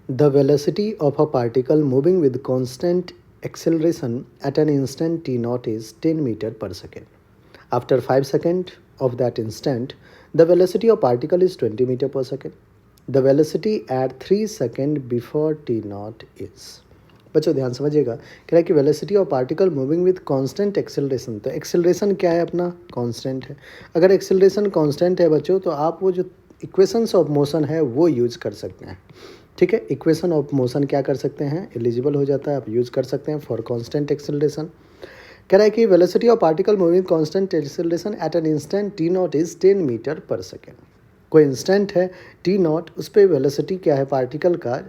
The velocity of a particle moving with constant acceleration at an instant t naught is 10 meter per second. After 5 seconds of that instant, the velocity of particle is 20 meter per second. The velocity at 3 seconds before t naught is. बच्चों ध्यान समझिएगा, कह रहा है कि velocity of particle moving with constant acceleration. तो acceleration क्या है अपना? कांस्टेंट है। अगर एक्सेलरेशन कांस्टेंट है बच्चों, तो आप वो जो इक्वेशंस ऑफ मोशन है वो यूज कर सकते हैं। ठीक है, इक्वेशन ऑफ मोशन क्या कर सकते हैं? एलिजिबल हो जाता है, आप यूज कर सकते हैं फॉर कांस्टेंट एक्सेलरेशन। कह रहा है कि velocity of particle moving constant acceleration at an instant t nought is 10 metre per second. कोई इंस्टेंट है टी नॉट, उस पर वेलोसिटी क्या है पार्टिकल का?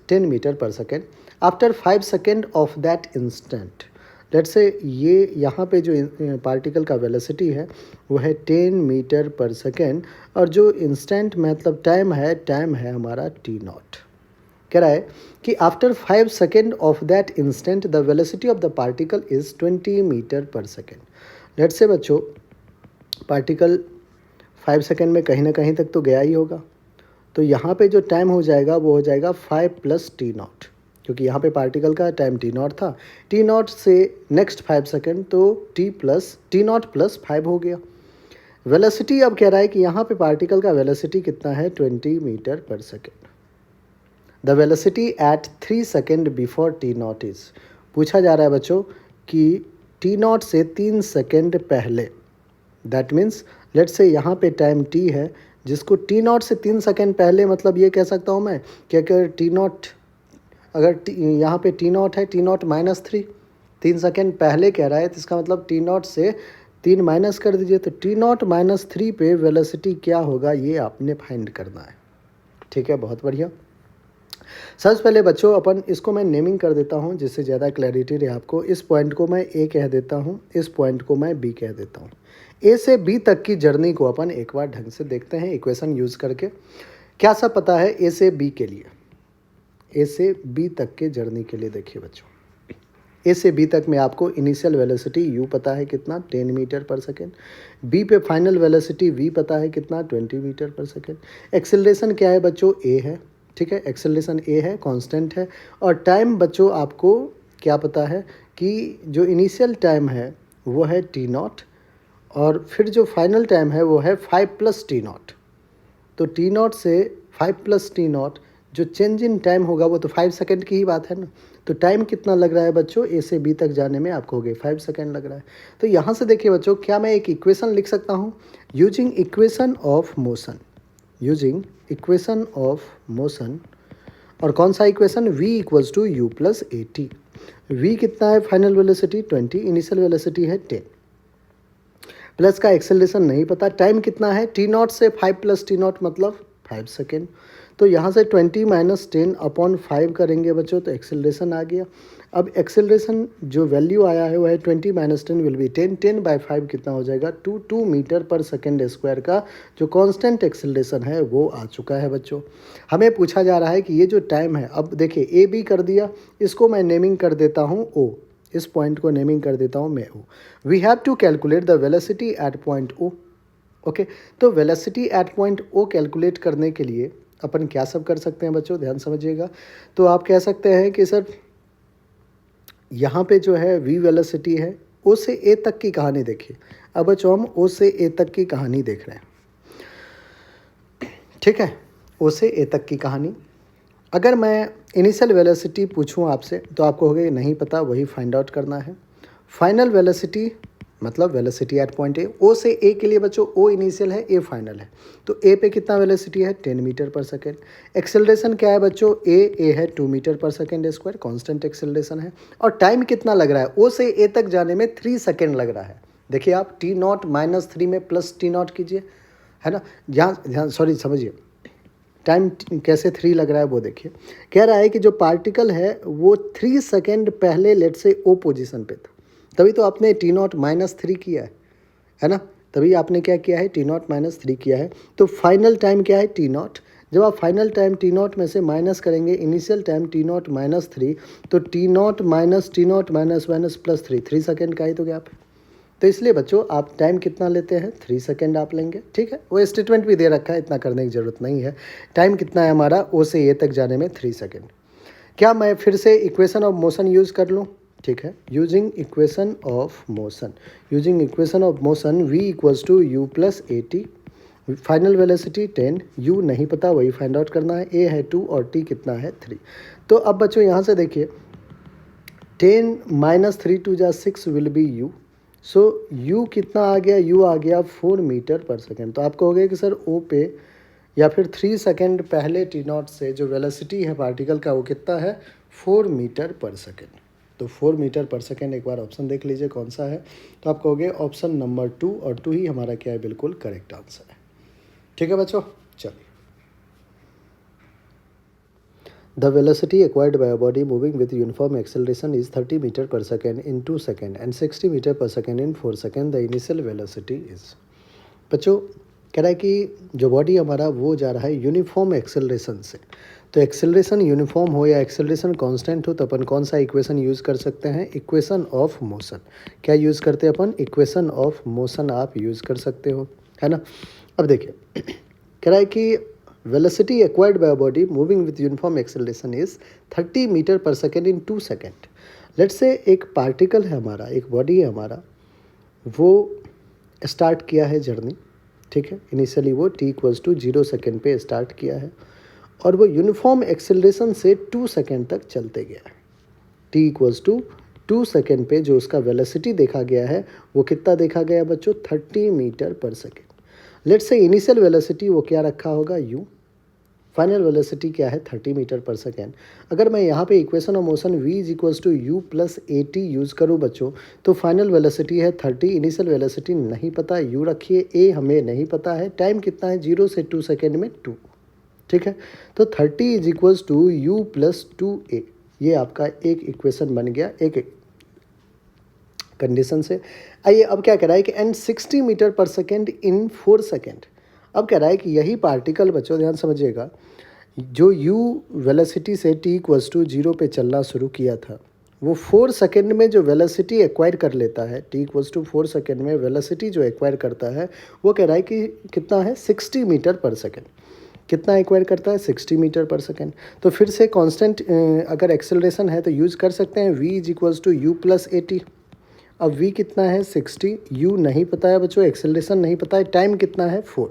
10 metre per second. After 5 second of that instant, let's say ये यहाँ पे जो पार्टिकल का वेलोसिटी है वो है 10 मीटर पर सेकेंड, और जो इंस्टेंट मतलब टाइम है हमारा टी नॉट। कह रहा है कि after 5 second of that instant the velocity of the particle is 20 metre per second. Let's say बच्चों पार्टिकल 5 सेकेंड में कहीं ना कहीं तक तो गया ही होगा, तो यहाँ पे जो टाइम हो जाएगा वो हो जाएगा 5 प्लस टी नॉट, क्योंकि यहाँ पे पार्टिकल का टाइम टी नॉट था। टी नॉट से नेक्स्ट 5 सेकेंड, तो टी नॉट प्लस 5 हो गया। वेलोसिटी अब कह रहा है कि यहाँ पे पार्टिकल का वेलोसिटी कितना है? 20 metre per second. The velocity eight 3 second before T nought is. पूछा जा रहा है बच्चों कि टी नॉट से 3 सेकेंड पहले, दैट मीन्स लेट्स से यहाँ पे टाइम टी है, जिसको टी नॉट से 3 सेकेंड पहले, मतलब ये कह सकता हूँ मैं कि अगर टी नॉट, यहाँ पे टी नॉट है, टी नॉट माइनस 3, 3 सेकेंड पहले कह रहा है, तो इसका मतलब टी नॉट से 3 माइनस कर दीजिए, तो टी नॉट माइनस 3 पे वेलोसिटी क्या होगा ये आपने फाइंड करना है। ठीक है, बहुत बढ़िया। सबसे पहले बच्चों अपन इसको मैं नेमिंग कर देता हूँ जिससे ज़्यादा क्लैरिटी रहे आपको। इस पॉइंट को मैं ए कह देता हूँ, इस पॉइंट को मैं बी कह देता हूँ। ए से बी तक की जर्नी को अपन एक बार ढंग से देखते हैं इक्वेशन यूज़ करके। क्या सब पता है ए से बी के लिए? ए से बी तक के जर्नी के लिए देखिए बच्चों, ए से बी तक में आपको इनिशियल वेलोसिटी यू पता है कितना? 10 मीटर पर सेकेंड। बी पे फाइनल वेलोसिटी वी पता है कितना? 20 मीटर पर सेकेंड। एक्सेलरेशन क्या है बच्चों? ए है। ठीक है, एक्सेलरेशन ए है, कांस्टेंट है। और टाइम बच्चों आपको क्या पता है कि जो इनिशियल टाइम है वो है टी नॉट, और फिर जो फाइनल टाइम है वो है 5 प्लस टी नॉट। तो टी नॉट से 5 प्लस टी नॉट जो चेंज इन टाइम होगा वो तो 5 सेकेंड की ही बात है ना। तो टाइम कितना लग रहा है बच्चों? ए से बी तक जाने में आपको हो गए 5 सेकेंड लग रहा है। तो यहाँ से देखिए बच्चों, क्या मैं एक इक्वेशन लिख सकता हूँ? Using equation of motion, using equation of motion. और कौन सा equation? v equals to u plus a t. V कितना है? फाइनल वेलोसिटी 20, इनिशियल वेलोसिटी है 10, प्लस का एक्सेलरेशन नहीं पता, टाइम कितना है? टी नॉट से 5 प्लस टी नॉट मतलब 5 सेकेंड। तो यहाँ से 20 माइनस 10 अपॉन 5 करेंगे बच्चों, तो एक्सेलरेशन आ गया। अब एक्सेलरेशन जो वैल्यू आया है वो है 20 माइनस 10 विल बी 10, 10 बाई 5 कितना हो जाएगा? 2 मीटर पर सेकेंड स्क्वायर का जो कांस्टेंट एक्सेलरेशन है वो आ चुका है बच्चों। हमें पूछा जा रहा है कि ये जो टाइम है, अब देखिए ए बी कर दिया, इसको मैं नेमिंग कर देता हूँ ओ, इस पॉइंट को नेमिंग कर देता हूँ मैं O. We have to calculate the velocity at point O. Okay, तो velocity at point O calculate करने के लिए अपन क्या सब कर सकते हैं बच्चों? ध्यान समझिएगा। तो आप कह सकते हैं कि सर यहाँ पे जो है वी वेलोसिटी है, ओ से ए तक की कहानी देखिए। अब बच्चों हम ओ से ए तक की कहानी देख रहे हैं। ठीक है, ओ से ए तक की कहानी। अगर मैं इनिशियल वेलोसिटी पूछूं आपसे तो आपको होगा नहीं पता, वही फाइंड आउट करना है। फाइनल वेलोसिटी मतलब वेलोसिटी एट पॉइंट ए। ओ से ए के लिए बच्चों ओ इनिशियल है, ए फाइनल है, तो ए पे कितना वेलोसिटी है? 10 मीटर पर सेकेंड। एक्सेलरेशन क्या है बच्चों? ए है 2 metre per second square, constant acceleration है। और टाइम कितना लग रहा है? ओ से ए तक जाने में 3 सेकेंड लग रहा है। देखिए आप टी नॉट माइनस 3 में प्लस टी नॉट कीजिए, है ना। ध्यान सॉरी समझिए, टाइम कैसे 3 लग रहा है वो देखिए। कह रहा है कि जो पार्टिकल है वो 3 सेकेंड पहले लेट से ओ पोजीशन पे था, तभी तो आपने टी नॉट माइनस 3 किया है ना। तभी आपने क्या किया है? टी नॉट माइनस 3 किया है। तो फाइनल टाइम क्या है? T not. जब आप फाइनल टाइम टी नॉट में से माइनस करेंगे initial time T not minus 3, तो T not minus minus plus 3 second का ही तो गैप है। तो इसलिए बच्चों आप टाइम कितना लेते हैं, 3 सेकेंड आप लेंगे, ठीक है। वो स्टेटमेंट भी दे रखा है, इतना करने की ज़रूरत नहीं है। टाइम कितना है हमारा, ओ से ए तक जाने में 3 सेकेंड। क्या मैं फिर से इक्वेशन ऑफ मोशन यूज़ कर लूँ, ठीक है। Using equation of motion, using equation of motion v equals to u plus a t, final velocity 10, u नहीं पता वही फाइंड आउट करना है, a है 2 और t कितना है 3। तो अब बच्चों यहाँ से देखिए 10 माइनस 3 टू जा 6 will be u। So u कितना आ गया, u आ गया 4 मीटर पर सेकेंड। तो आप कहोगे कि सर o पे या फिर 3 सेकेंड पहले t नॉट से जो वेलोसिटी है पार्टिकल का वो कितना है, 4 मीटर पर सेकेंड। तो 4 मीटर पर सेकेंड, एक बार ऑप्शन देख लीजिए कौन सा है। तो आप कहोगे ऑप्शन नंबर 2, और 2 ही हमारा क्या है, बिल्कुल करेक्ट आंसर है। ठीक है बच्चों, चलिए। The velocity acquired by a body moving with uniform acceleration is 30 meter per second in 2 seconds and 60 meter per second in 4 seconds. The initial velocity is। बच्चों कह रहा है कि जो बॉडी हमारा वो जा रहा है यूनिफॉर्म एक्सेलरेशन से। तो एक्सेलरेशन यूनिफॉर्म हो या एक्सेलरेशन कांस्टेंट हो तो अपन कौन सा इक्वेशन यूज़ कर सकते हैं, इक्वेशन ऑफ मोशन। क्या यूज़ करते हैं अपन, इक्वेशन ऑफ मोशन आप यूज़ कर सकते हो, है ना। अब देखिए कह रहा है कि velocity acquired by a body moving with uniform acceleration is 30 metre per second in 2 second. Let's say एक पार्टिकल है हमारा, एक बॉडी है हमारा, वो स्टार्ट किया है जर्नी, ठीक है। इनिशियली वो t इक्वल्स टू 0 सेकेंड पे स्टार्ट किया है और वो यूनिफॉर्म एक्सेलरेशन से 2 सेकेंड तक चलते गया है। t इक्वल्स टू 2 सेकेंड पे जो उसका वेलोसिटी देखा गया है वो कितना देखा गया बच्चों, 30 मीटर पर सेकेंड। लेट्स से इनिशियल वेलोसिटी वो क्या रखा होगा, u। फाइनल वेलोसिटी क्या है, 30 मीटर पर सेकेंड। अगर मैं यहाँ पे equation of motion v is equals to u plus a t use करूँ बच्चों, तो फाइनल वेलोसिटी है 30, इनिशियल वेलोसिटी नहीं पता, u रखिए, a हमें नहीं पता है, टाइम कितना है 0 से 2 सेकेंड में 2, ठीक है। तो 30 is equals to u plus 2a, ये आपका एक इक्वेशन बन गया एक कंडीशन से। आइए अब क्या कह रहा है कि and 60 metre per second in 4 second. अब कह रहा है कि यही पार्टिकल बच्चों ध्यान समझिएगा, जो u वेलोसिटी से t इक्वल्स टू 0 पे चलना शुरू किया था, वो 4 सेकेंड में जो वेलोसिटी एक्वायर कर लेता है, t इक्वल्स टू 4 सेकेंड में वेलोसिटी जो एक्वायर करता है वो कह रहा है कि कितना है, 60 मीटर पर सेकेंड। कितना एक्वायर करता है, 60 मीटर पर सेकेंड। तो फिर से कांस्टेंट अगर एक्सेलरेशन है तो यूज़ कर सकते हैं v is equals to u plus a t. अब v कितना है, 60, u नहीं पता है बच्चों, एक्सेलरेशन नहीं पता है, टाइम कितना है 4।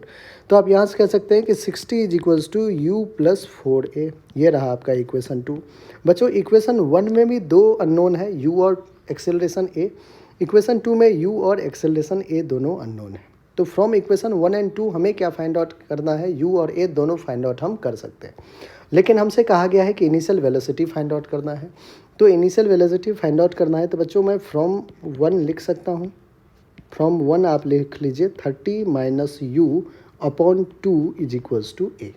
तो आप यहाँ से कह सकते हैं कि 60 is equals to u plus 4a। ये रहा आपका इक्वेशन 2। बच्चों इक्वेशन 1 में भी 2 अननोन है, u और एक्सेलरेशन a। इक्वेशन 2 में u और एक्सेलरेशन a दोनों अननोन है। तो फ्रॉम इक्वेशन 1 एंड 2 हमें क्या फाइंड आउट करना है, u और a दोनों फाइंड आउट हम कर सकते हैं, लेकिन हमसे कहा गया है कि इनिशियल वेलोसिटी फाइंड आउट करना है। तो इनिशियल वेलोसिटी फाइंड आउट करना है तो बच्चों मैं फ्रॉम 1 लिख सकता हूँ। फ्रॉम 1 आप लिख लीजिए 30 minus U upon 2 is equals to A,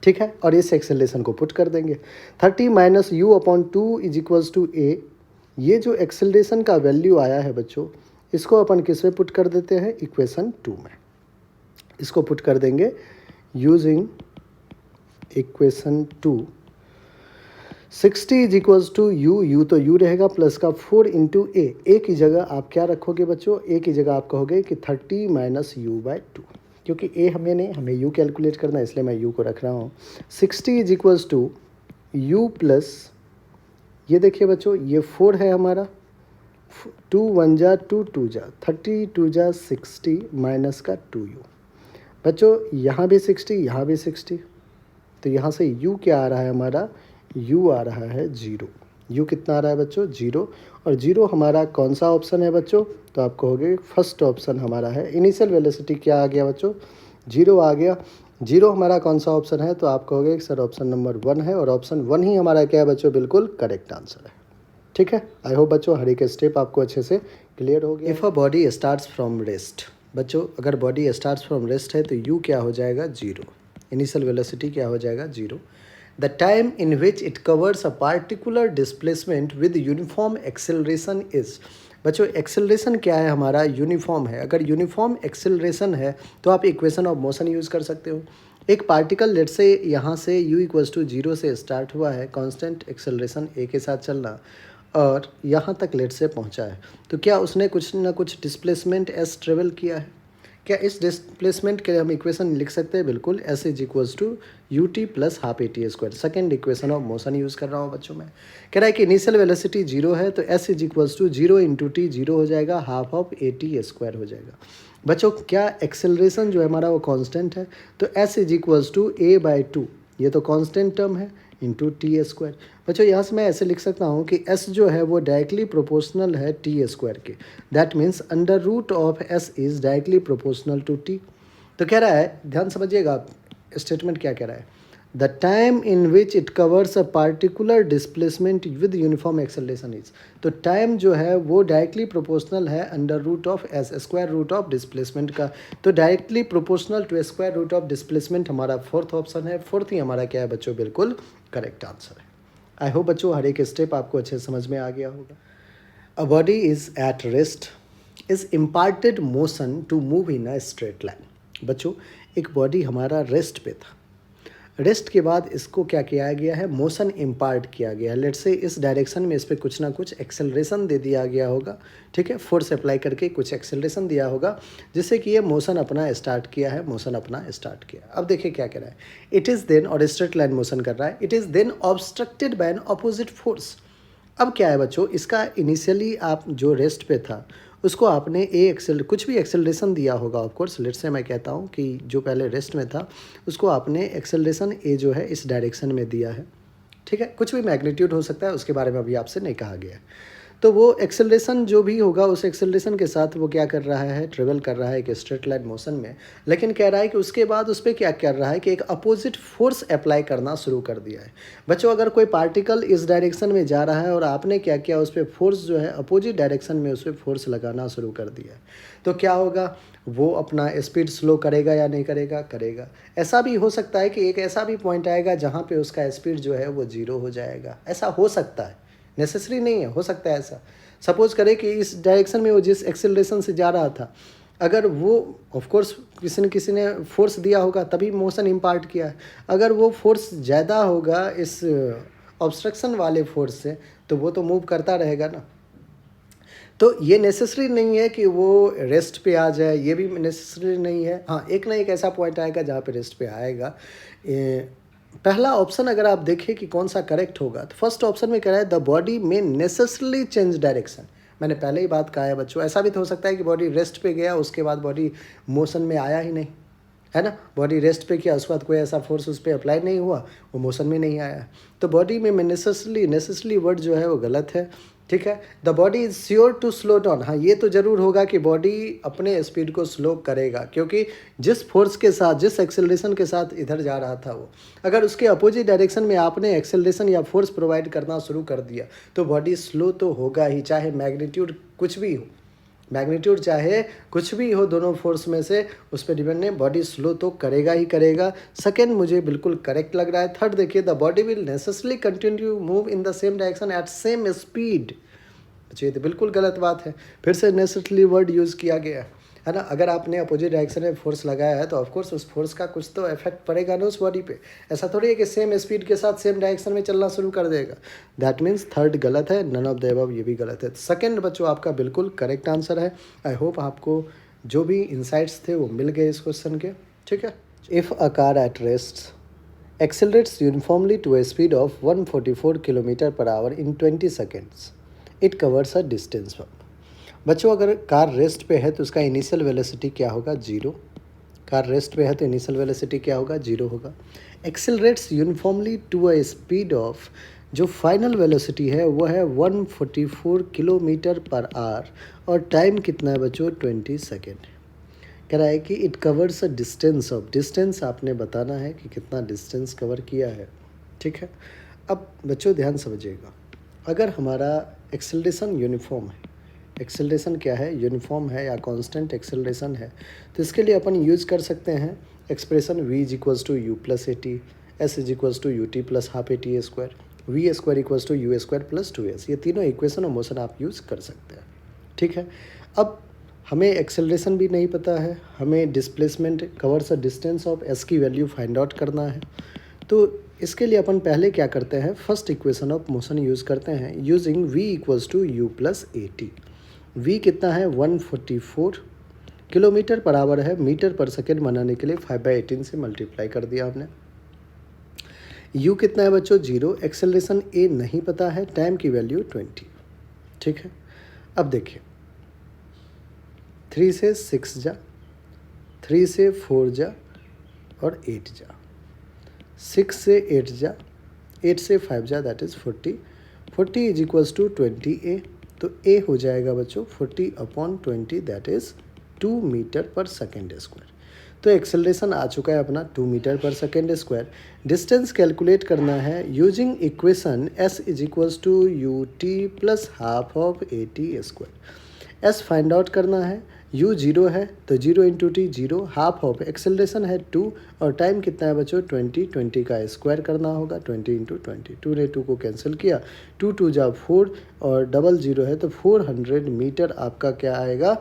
ठीक है। और इस एक्सेलरेशन को पुट कर देंगे, 30 minus U upon 2 is equals to A. ये जो एक्सेलरेशन का वैल्यू आया है बच्चों, इसको अपन किस में पुट कर देते हैं, इक्वेशन 2 में। इसको पुट कर देंगे using equation 2। 60 is equals to u तो यू रहेगा प्लस का 4 इंटू ए की जगह आप क्या रखोगे बच्चों, ए की जगह आप कहोगे कि 30 माइनस यू बाई 2, क्योंकि ए हमें नहीं, हमें यू कैलकुलेट करना है, इसलिए मैं यू को रख रहा हूँ। 60 is equals to u plus, ये देखिए बच्चों ये 4 है हमारा, 2 1 जा 2 2 जा 30 2 जा 60 माइनस का 2u। बच्चों यहाँ भी 60, यहाँ भी 60, तो यहाँ से u क्या आ रहा है हमारा, u आ रहा है 0। u कितना आ रहा है बच्चों, 0। और 0 हमारा कौन सा ऑप्शन है बच्चों, तो आप कहोगे फर्स्ट ऑप्शन हमारा है। इनिशियल वेलोसिटी क्या आ गया बच्चों, 0 आ गया। 0 हमारा कौन सा ऑप्शन है, तो आप कहोगे सर ऑप्शन नंबर 1 है, और ऑप्शन 1 ही हमारा क्या है बच्चों, बिल्कुल करेक्ट आंसर है। ठीक है, आई होप बच्चों हर एक स्टेप आपको अच्छे से क्लियर हो गया। If a body starts from rest, बच्चों अगर बॉडी स्टार्ट्स फ्रॉम रेस्ट है तो u क्या हो जाएगा, 0। इनिशियल वेलोसिटी क्या हो जाएगा, 0। The time in which it covers a particular displacement with uniform acceleration is. बच्चों एक्सेलरेशन क्या है हमारा, यूनिफॉर्म है। अगर यूनिफॉर्म एक्सेलरेशन है तो आप इक्वेशन ऑफ मोशन यूज़ कर सकते हो। एक पार्टिकल लेट से यहाँ से u इक्वल्स टू 0 से स्टार्ट हुआ है, कांस्टेंट एक्सेलरेशन a के साथ चलना, और यहाँ तक लेट से पहुँचा है, तो क्या उसने कुछ ना कुछ डिस्प्लेसमेंट एस ट्रेवल किया है? क्या इस डिस्प्लेसमेंट के लिए हम इक्वेशन लिख सकते हैं? बिल्कुल, s is equals to u t plus half a t square. Second equation of motion use कर रहा हूँ बच्चों में। कह रहा है कि इनिशियल वेलोसिटी जीरो है, तो s is equals to zero into t zero हो जाएगा, half of a t square हो जाएगा। बच्चों क्या एक्सेलरेशन जो है हमारा वो कांस्टेंट है, तो s is equals to a by two, ये तो कांस्टेंट टर्म है, इंटू टी स्क्वायर। बच्चों यहाँ से मैं ऐसे लिख सकता हूँ कि एस जो है वो डायरेक्टली प्रोपोर्शनल है टी स्क्वायर के। That means under root of s is directly proportional to t. तो कह रहा है, ध्यान समझिएगा आप, स्टेटमेंट क्या कह रहा है, the time in which it covers a particular displacement with uniform acceleration is. तो टाइम जो है वो डायरेक्टली प्रोपोर्शनल है under root of s, square root of displacement का। तो directly proportional to square root of displacement हमारा fourth option है। Fourth ही हमारा क्या है बच्चों? बिल्कुल करेक्ट आंसर है। आई होप बच्चों हर एक स्टेप आपको अच्छे समझ में आ गया होगा। A body is at rest is imparted motion to move in a straight line. बच्चों एक बॉडी हमारा रेस्ट पे था, रेस्ट के बाद इसको क्या किया गया है? मोशन इम्पार्ट किया गया है। लेट्स से इस डायरेक्शन में इस पर कुछ ना कुछ एक्सेलरेशन दे दिया गया होगा, ठीक है, फोर्स अप्लाई करके कुछ एक्सेलरेशन दिया होगा जिससे कि ये मोशन अपना स्टार्ट किया है, मोशन अपना स्टार्ट किया। अब देखिए क्या कह रहा है, इट इज़ देन, और स्ट्रेट लाइन मोशन कर रहा है, it is then obstructed by an opposite force. अब क्या है बच्चों, इसका इनिशियली आप जो रेस्ट पे था उसको आपने कुछ भी एक्सेलरेशन दिया होगा। ऑफ कोर्स लेट्स से मैं कहता हूँ कि जो पहले रेस्ट में था उसको आपने एक्सेलरेशन ए जो है इस डायरेक्शन में दिया है, ठीक है, कुछ भी मैग्नीट्यूड हो सकता है, उसके बारे में अभी आपसे नहीं कहा गया है। तो वो एक्सेलरेशन जो भी होगा उस एक्सेलरेशन के साथ वो क्या कर रहा है? ट्रेवल कर रहा है एक स्ट्रेट लाइन मोशन में, लेकिन कह रहा है कि उसके बाद उस पर क्या कर रहा है कि एक अपोजिट फोर्स अप्लाई करना शुरू कर दिया है। बच्चों अगर कोई पार्टिकल इस डायरेक्शन में जा रहा है और आपने क्या किया, उस पर फोर्स जो है अपोजिट डायरेक्शन में उस पर फोर्स लगाना शुरू कर दिया है, तो क्या होगा? वो अपना स्पीड स्लो करेगा या नहीं करेगा? करेगा। ऐसा भी हो सकता है कि एक ऐसा भी पॉइंट आएगा जहाँ पे उसका स्पीड जो है वो जीरो हो जाएगा। ऐसा हो सकता है, नेसेसरी नहीं है, हो सकता है ऐसा। सपोज करें कि इस डायरेक्शन में वो जिस एक्सेलरेशन से जा रहा था, अगर वो ऑफ कोर्स किसी ने फोर्स दिया होगा तभी मोशन इम्पार्ट किया है। अगर वो फोर्स ज़्यादा होगा इस ऑब्स्ट्रक्शन वाले फोर्स से, तो वो तो मूव करता रहेगा ना। तो ये नेसेसरी नहीं है कि वो रेस्ट पे आ जाए, ये भी नेसेसरी नहीं है। हाँ, एक ना एक ऐसा पॉइंट आएगा जहाँ पे रेस्ट पे आएगा। पहला ऑप्शन अगर आप देखें कि कौन सा करेक्ट होगा, तो फर्स्ट ऑप्शन में कह रहा है द बॉडी में नेसेसरली चेंज डायरेक्शन। मैंने पहले ही बात कहा है बच्चों, ऐसा भी तो हो सकता है कि बॉडी रेस्ट पे गया उसके बाद बॉडी मोशन में आया ही नहीं, है ना। बॉडी रेस्ट पे किया, उसके बाद कोई ऐसा फोर्स उस पर अप्लाई नहीं हुआ, वो मोशन में नहीं आया। तो बॉडी में नेसेसरली वर्ड जो है वो गलत है, ठीक है। The body is sure to slow down. हाँ, ये तो जरूर होगा कि बॉडी अपने स्पीड को स्लो करेगा, क्योंकि जिस फोर्स के साथ, जिस एक्सेलरेशन के साथ इधर जा रहा था वो, अगर उसके अपोजिट डायरेक्शन में आपने एक्सेलरेशन या फोर्स प्रोवाइड करना शुरू कर दिया तो बॉडी स्लो तो होगा ही, चाहे मैग्नीट्यूड कुछ भी हो। मैग्नीट्यूड चाहे कुछ भी हो, दोनों फोर्स में से उस पर डिपेंड नहीं, बॉडी स्लो तो करेगा ही करेगा। सेकेंड मुझे बिल्कुल करेक्ट लग रहा है। थर्ड देखिए, the body will necessarily continue move in the same direction at same speed. अच्छा, ये तो बिल्कुल गलत बात है, फिर से नेसेसरली वर्ड यूज़ किया गया है ना। अगर आपने अपोजिट डायरेक्शन में फोर्स लगाया है तो ऑफकोर्स उस फोर्स का कुछ तो इफेक्ट पड़ेगा ना उस बॉडी पे। ऐसा थोड़ी है कि सेम स्पीड के साथ सेम डायरेक्शन में चलना शुरू कर देगा। दैट मीन्स थर्ड गलत है, नन ऑफ द अबव ये भी गलत है। सेकंड बच्चों आपका बिल्कुल करेक्ट आंसर है। आई होप आपको जो भी इंसाइट्स थे वो मिल गए इस क्वेश्चन के, ठीक है। If a car at rest accelerates uniformly to a speed of 144 kilometre per our in 20 seconds, it covers a distance. बच्चों अगर कार रेस्ट पे है तो उसका इनिशियल वेलोसिटी क्या होगा? जीरो। कार रेस्ट पे है तो इनिशियल वेलोसिटी क्या होगा? जीरो होगा। Accelerates uniformly to a speed of, जो फाइनल वेलोसिटी है वो है 144 किलोमीटर पर आवर, और टाइम कितना है बच्चों? 20 सेकेंड। कह रहा है कि it covers a distance of, distance आपने बताना है कि कितना डिस्टेंस कवर किया है, ठीक है। अब बच्चों ध्यान समझिएगा, अगर हमारा एक्सेलरेशन यूनिफॉर्म है, एक्सेलरेशन क्या है? यूनिफॉर्म है या कांस्टेंट एक्सेलरेशन है, तो इसके लिए अपन यूज़ कर सकते हैं expression v is equals to u plus a t, s is equals to u t plus half a t square, v square equals to u square plus 2s। ये तीनों equation और मोशन आप use कर सकते हैं, ठीक है। अब हमें एक्सेलरेशन भी नहीं पता है, हमें displacement covers a distance of S की वैल्यू फाइंड आउट करना है। तो इसके लिए अपन पहले क्या करते हैं, first equation of motion use करते हैं using v equals to u plus a t. V कितना है 144 किलोमीटर बराबर है मीटर पर सेकेंड बनाने के लिए 5/18 से मल्टीप्लाई कर दिया हमने। u कितना है बच्चों 0, एक्सेलरेशन a नहीं पता है, टाइम की वैल्यू 20। ठीक है, अब देखिए 3 से 6 जा, 3 से 4 जा और 8 जा, 6 से 8 जा, 8 से 5 जा, that is 40। 40 is equals to 20a, तो a हो जाएगा बच्चों 40/20, that is 2 metre per second square. तो एक्सेलरेशन आ चुका है अपना 2 metre per second square. Distance calculate करना है using equation s is equals to u t plus half of a t square. s find out करना है, u 0 है तो 0 into t 0, half of acceleration है 2 और टाइम कितना है बच्चों 20, 20 का स्क्वायर करना होगा 20 इंटू 20, 2 ने 2 को कैंसिल किया, 2 2 जा 4 और डबल 0 है तो 400 मीटर आपका क्या आएगा,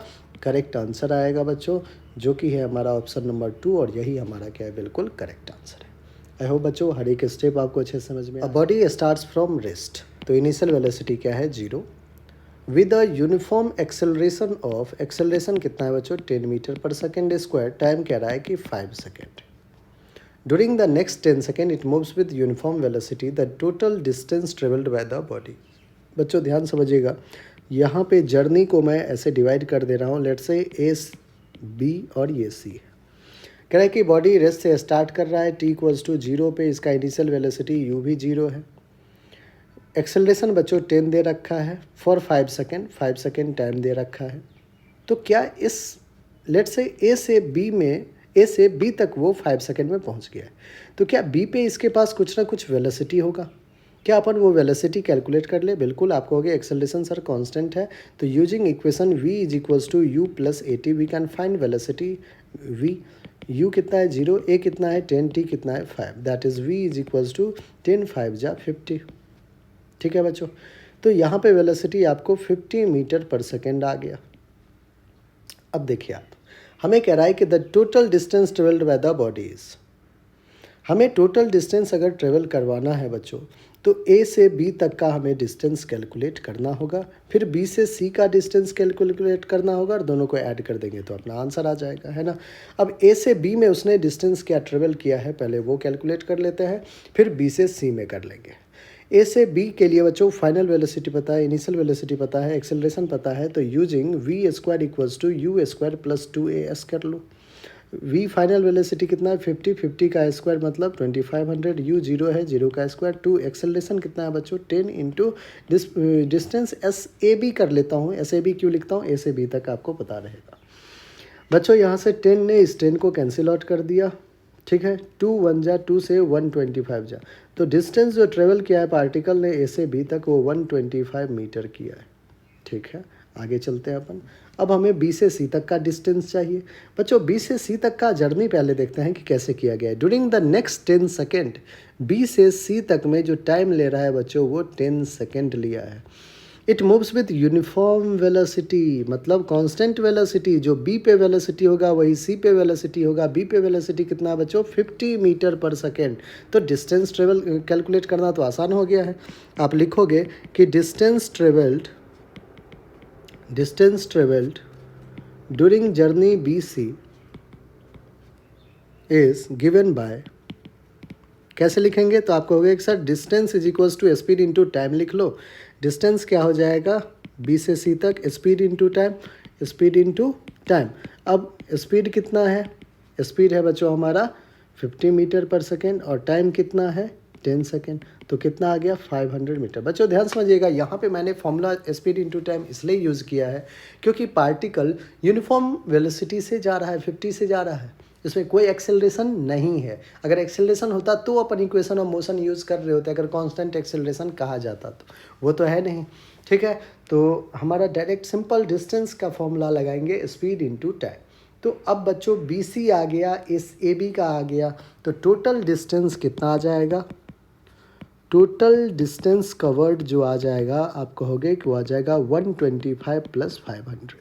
करेक्ट आंसर आएगा बच्चों, जो कि है हमारा ऑप्शन नंबर 2 और यही हमारा क्या है बिल्कुल करेक्ट आंसर है। आई होप बच्चों हर एक स्टेप आपको अच्छे से समझ में आ। बॉडी स्टार्ट्स फ्रॉम रेस्ट, तो इनिशियल वेलोसिटी क्या है 0 with a uniform acceleration of, acceleration कितना है बच्चों 10 metre per second square, time कह रहा है कि 5 second. During the next 10 second it moves with uniform velocity, the total distance travelled by the body. बच्चों ध्यान समझिएगा, यहाँ पे जर्नी को मैं ऐसे डिवाइड कर दे रहा हूँ, लेट्स से ए बी और ये सी। कह रहा है कि बॉडी रेस्ट से स्टार्ट कर रहा है t इक्वल्स टू 0 पे, इसका इनिशियल वेलोसिटी u भी 0 है। एक्सेलरेशन बच्चों 10 दे रखा है फॉर 5 सेकेंड, 5 सेकेंड टाइम दे रखा है। तो क्या इस लेट्स से a से b तक वो 5 सेकेंड में पहुँच गया है, तो क्या b पे इसके पास कुछ ना कुछ वेलोसिटी होगा, क्या अपन वो वेलोसिटी कैलकुलेट कर ले। बिल्कुल, आप कहोगे एक्सेलरेशन सर कांस्टेंट है, तो using equation v is equals to u plus a t we can find velocity v। u कितना है 0, a कितना है 10, t कितना है 5, that is v is equals to 10 5 जा 50। ठीक है बच्चों, तो यहाँ पे वेलोसिटी आपको 50 मीटर पर सेकेंड आ गया। अब देखिए आप, हमें कह रहा है कि the total distance travelled by the body is, हमें टोटल डिस्टेंस अगर ट्रेवल करवाना है बच्चों तो A से B तक का हमें डिस्टेंस कैलकुलेट करना होगा, फिर B से C का डिस्टेंस कैलकुलेट करना होगा और दोनों को ऐड कर देंगे तो अपना आंसर आ जाएगा, है ना। अब A से B में उसने डिस्टेंस क्या ट्रेवल किया है पहले वो कैलकुलेट कर लेते हैं, फिर B से C में कर लेंगे। A से B के लिए बच्चों फाइनल वेलोसिटी पता है, इनिशियल वेलोसिटी पता है, एक्सेलरेशन पता है, तो using v square equals to u square plus 2as कर लो। v फाइनल वेलोसिटी कितना है 50, 50 का स्क्वायर मतलब 2500, u 0 है 0 का स्क्वायर 2, एक्सेलरेशन कितना है बच्चों 10 into distance s A B कर लेता हूँ, एस ए बी क्यों लिखता हूँ, ए से बी तक आपको पता रहेगा बच्चों। यहाँ से 10 ने इस 10 को कैंसिल आउट कर दिया, ठीक है, 2 1 जा 2 से 125 जा, तो डिस्टेंस जो ट्रेवल किया है पार्टिकल ने ए से बी तक वो 125 मीटर किया है। ठीक है, आगे चलते हैं अपन। अब हमें बी से सी तक का डिस्टेंस चाहिए बच्चों। बी से सी तक का जर्नी पहले देखते हैं कि कैसे किया गया है। During the next 10 second B से सी तक में जो टाइम ले रहा है बच्चों वो 10 सेकेंड लिया है। It moves with uniform velocity, मतलब कांस्टेंट वेलोसिटी, जो बी पे वेलोसिटी होगा वही सी पे वेलोसिटी होगा। बी पे वेलोसिटी कितना बच्चों 50 मीटर पर सेकेंड। तो डिस्टेंस ट्रेवल कैलकुलेट करना तो आसान हो गया है। आप लिखोगे कि distance travelled during journey B C is given by, कैसे लिखेंगे तो आप कहोगे कि sir distance is equals to speed into time लिख लो। डिस्टेंस क्या हो जाएगा बी से सी तक, speed into time, speed into time. अब स्पीड कितना है, स्पीड है बच्चों हमारा 50 मीटर पर सेकेंड और टाइम कितना है 10 सेकेंड, तो कितना आ गया 500 मीटर। बच्चों ध्यान समझिएगा, यहाँ पे मैंने फॉर्मूला स्पीड इंटू टाइम इसलिए यूज़ किया है क्योंकि पार्टिकल यूनिफॉर्म वेलोसिटी से जा रहा है, 50 से जा रहा है, इसमें कोई एक्सेलरेशन नहीं है। अगर एक्सेलरेशन होता तो अपन इक्वेशन ऑफ मोशन यूज़ कर रहे होते, अगर कांस्टेंट एक्सेलरेशन कहा जाता तो, वो तो है नहीं। ठीक है, तो हमारा डायरेक्ट सिंपल डिस्टेंस का फॉर्मूला लगाएंगे स्पीड इंटू टाइम। तो अब बच्चों बी सी आ गया, एस ए बी का आ गया, तो टोटल डिस्टेंस कितना आ जाएगा, टोटल डिस्टेंस कवर्ड जो आ जाएगा आप कहोगे कि वो आ जाएगा 125 प्लस 500।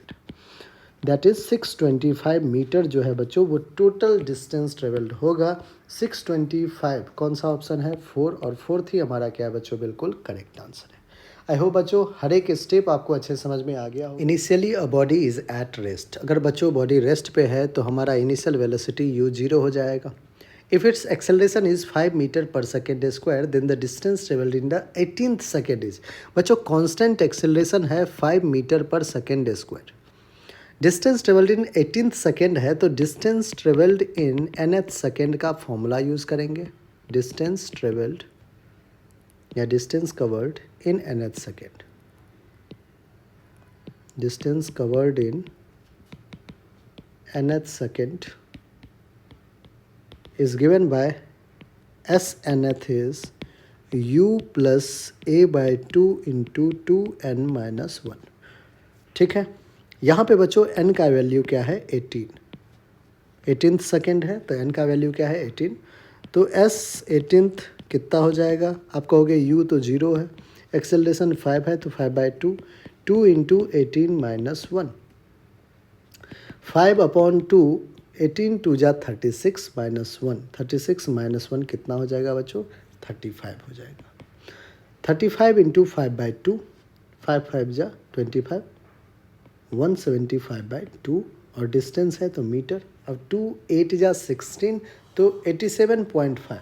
दैट इज़ 625 मीटर जो है बच्चों वो टोटल डिस्टेंस ट्रेवल्ड होगा। 625 कौन सा ऑप्शन है? 4, और 4th ही हमारा क्या है बच्चों? बिल्कुल करेक्ट आंसर है। आई होप बच्चों हर एक स्टेप आपको अच्छे समझ में आ गया हो। Initially a body is at rest, अगर बच्चों बॉडी रेस्ट पे है तो हमारा इनिशियल वेलोसिटी u 0 हो जाएगा। If its acceleration is 5 meter per second square, then the distance traveled in the 18th second is, बच्चों constant acceleration है 5 metre per second square. Distance travelled in 18th second है तो distance travelled in nth second का formula use करेंगे। Distance travelled या distance covered in nth second, distance covered in nth second is given by S nth is u plus a by 2 into 2n minus 1। ठीक है, यहाँ पे बच्चों n का value क्या है? 18th सेकेंड है तो n का वैल्यू क्या है? 18। तो s 18th कितना हो जाएगा? आप कहोगे u तो 0 है, एक्सेलरेशन 5 है तो 5/2, 2 इंटू 18 माइनस 1, 5/2, 18 2 जा 36 माइनस 1, 36 माइनस 1 कितना हो जाएगा बच्चों? 35 हो जाएगा। 35 इंटू 5/2, 5 5 जा 25, 175/2, और डिस्टेंस है तो मीटर। अब 2 8 जा 16 तो 87.5।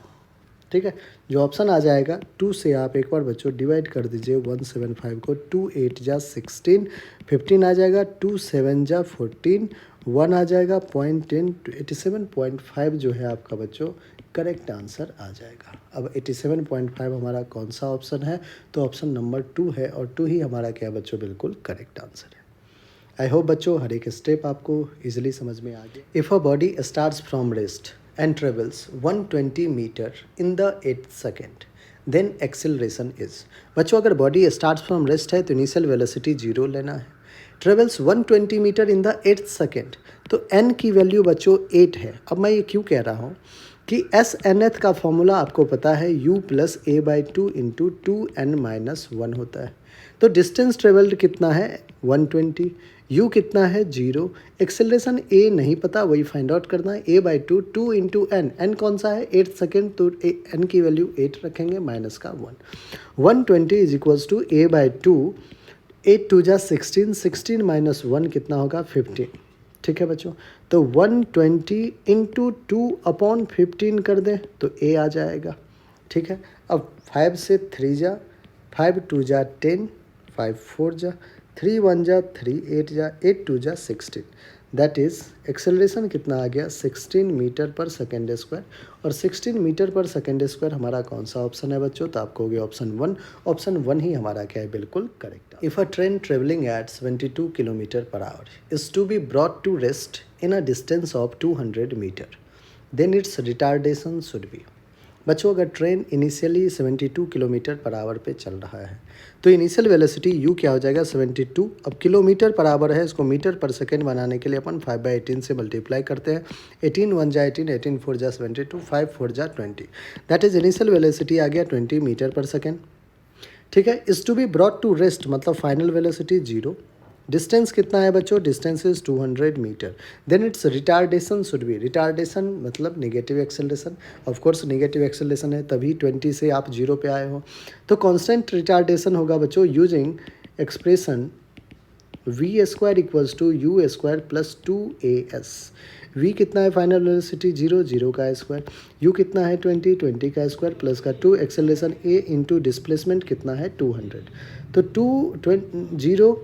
ठीक है, जो ऑप्शन आ जाएगा 2 से आप एक बार बच्चों डिवाइड कर दीजिए 175 को, 2 8 जा 16, 15 आ जाएगा, 2 7 जा 14, 1 आ जाएगा 0.10, 87.5 जो है आपका बच्चों करेक्ट आंसर आ जाएगा। अब 87.5 हमारा कौन सा ऑप्शन है? तो ऑप्शन नंबर 2 है, और 2 ही हमारा क्या बच्चों? बिल्कुल करेक्ट आंसर है। आई होप बच्चों हर एक स्टेप आपको इजीली समझ में आ गया। If a body starts from rest and travels 120 meter in the 8th second, then acceleration is, बच्चों अगर बॉडी स्टार्ट फ्रॉम रेस्ट है तो इनिशियल वेलोसिटी 0 लेना है। Travels 120 metre in the 8th second, तो n की वैल्यू बच्चों 8 है। अब मैं ये क्यों कह रहा हूँ कि एस nth का फॉर्मूला आपको पता है u plus a by 2 into 2n minus 1 होता है। तो डिस्टेंस ट्रेवल्ड कितना है? 120, u कितना है? 0, एक्सेलरेशन a नहीं पता, वही फाइंड आउट करना है। a by 2, 2 into n, n कौन सा है? 8 सेकेंड, तो n की वैल्यू 8 रखेंगे, माइनस का 1, 120 is equals to a by 2, 8 2 जा 16, 16 माइनस 1 कितना होगा? 15। ठीक है बच्चों, तो 120 इंटू 2/15 कर दें तो a आ जाएगा। ठीक है, अब 5 से 3 जा, 5 2 जा 10, 5 4 जा, 3 1 जा 3, 8 जा 8 2 जा 16, दैट इज़ एक्सेलरेशन कितना आ गया? 16 मीटर पर सेकेंड स्क्वायर, और 16 मीटर पर सेकेंड स्क्वायर हमारा कौन सा ऑप्शन है बच्चों? तो आपको हो गया ऑप्शन 1, ऑप्शन 1 ही हमारा क्या है? बिल्कुल correct. If a train travelling at 72 kilometre per hour is to be brought to rest in a distance of 200 metre, then it's retardation should be, बच्चों अगर train initially 72 kilometre per hour पे चल रहा है तो इनिशियल वेलोसिटी u क्या हो जाएगा? 72। अब किलोमीटर पर आवर है, इसको मीटर पर सेकेंड बनाने के लिए अपन 5/18 से मल्टीप्लाई करते हैं। 18 1 जा 18, 18 4 जा 72, 5 4 जा 20, दैट इज़ इनिशियल वेलोसिटी आ गया 20 मीटर पर सेकेंड। ठीक है, is to be brought to rest मतलब फाइनल वेलोसिटी 0। डिस्टेंस कितना है बच्चों? Distance is 200 metre, then it's retardation should be, retardation मतलब negative acceleration, of course negative acceleration है तभी 20 से आप 0 पे आए हो। तो कांस्टेंट रिटार्डेशन होगा बच्चों using expression v square equals to u square plus 2as। v कितना है? फाइनल वेलोसिटी 0, 0 का स्क्वायर, u कितना है? 20, 20 का स्क्वायर प्लस का 2, एक्सेलरेशन a इंटू डिस्प्लेसमेंट कितना है? 200, तो 0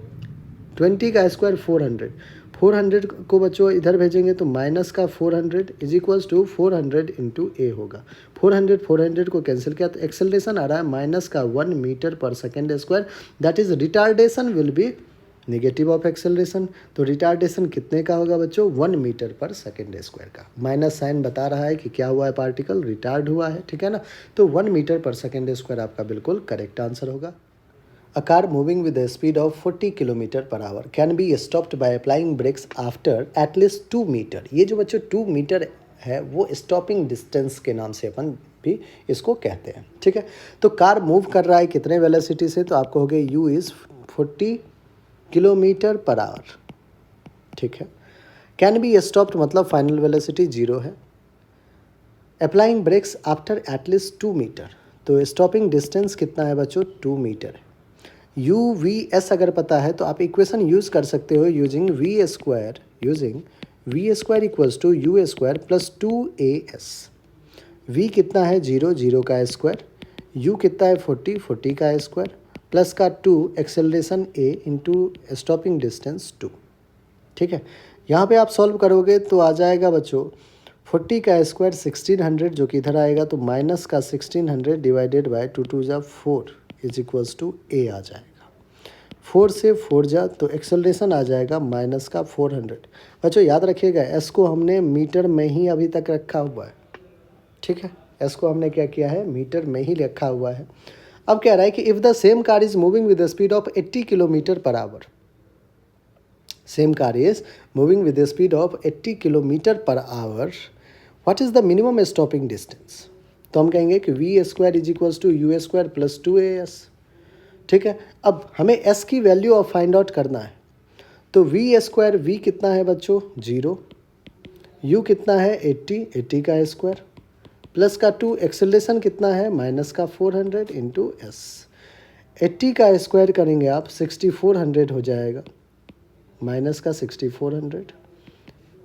20 का स्क्वायर 400, 400 को बच्चों इधर भेजेंगे तो माइनस का 400 इज इक्वल्स टू 400 इंटू ए होगा। 400 को कैंसिल किया तो एक्सेलरेशन आ रहा है माइनस का 1 metre per second square, that is retardation will be negative of acceleration. तो रिटार्डेशन कितने का होगा बच्चों? 1 मीटर पर सेकेंड स्क्वायर का। माइनस साइन बता रहा है कि क्या हुआ है? पार्टिकल रिटार्ड हुआ है। ठीक है ना, तो 1 मीटर पर सेकेंड स्क्वायर आपका बिल्कुल करेक्ट आंसर होगा। A car moving with a speed of 40 km per hour can be stopped by applying brakes after at least 2 meter। ये जो बच्चों 2 मीटर है वो स्टॉपिंग डिस्टेंस के नाम से अपन भी इसको कहते हैं। ठीक है, तो कार मूव कर रहा है कितने वेलोसिटी से? तो आपको हो गया u is 40 kilometre per hour. ठीक है। कैन बी स्टॉप्ड मतलब फाइनल वेलोसिटी 0 है। Applying brakes after at least 2 metre, तो स्टॉपिंग डिस्टेंस कितना है बच्चों, 2 मीटर है। यू वी एस अगर पता है तो आप इक्वेशन यूज़ कर सकते हो using v square equals to u square plus 2 AS। V कितना है 0, 0 का स्क्वायर, यू कितना है 40, 40 का स्क्वायर, प्लस का 2 एक्सेलरेशन ए इंटू स्टॉपिंग डिस्टेंस 2। ठीक है, यहाँ पे आप सॉल्व करोगे तो आ जाएगा बच्चों 40 का स्क्वायर 1600 जो कि इधर आएगा, तो माइनस का 1600 डिवाइडेड बाय 2 2 जा 4 इज इक्वल्स टू ए आ जाएगा। 4 से 4 जा तो एक्सेलरेशन आ जाएगा माइनस का 400। बच्चों याद रखिएगा एस को हमने मीटर में ही अभी तक रखा हुआ है। ठीक है, एस को हमने क्या किया है, मीटर में ही रखा हुआ है। अब कह रहा है कि if the same car is moving with the speed of 80 kilometre per hour, same car is moving with the speed of 80 kilometre per hour, what is the minimum stopping distance. तो हम कहेंगे कि v square is equals to u square plus 2AS। ठीक है, अब हमें S की value of find out करना है, तो वी स्क्वायर, वी कितना है बच्चों 0, यू कितना है 80, 80 का स्क्वायर, प्लस का 2 एक्सेलरेशन कितना है माइनस का 400 इंटू एस। 80 का स्क्वायर करेंगे आप 6400 हो जाएगा, माइनस का 6400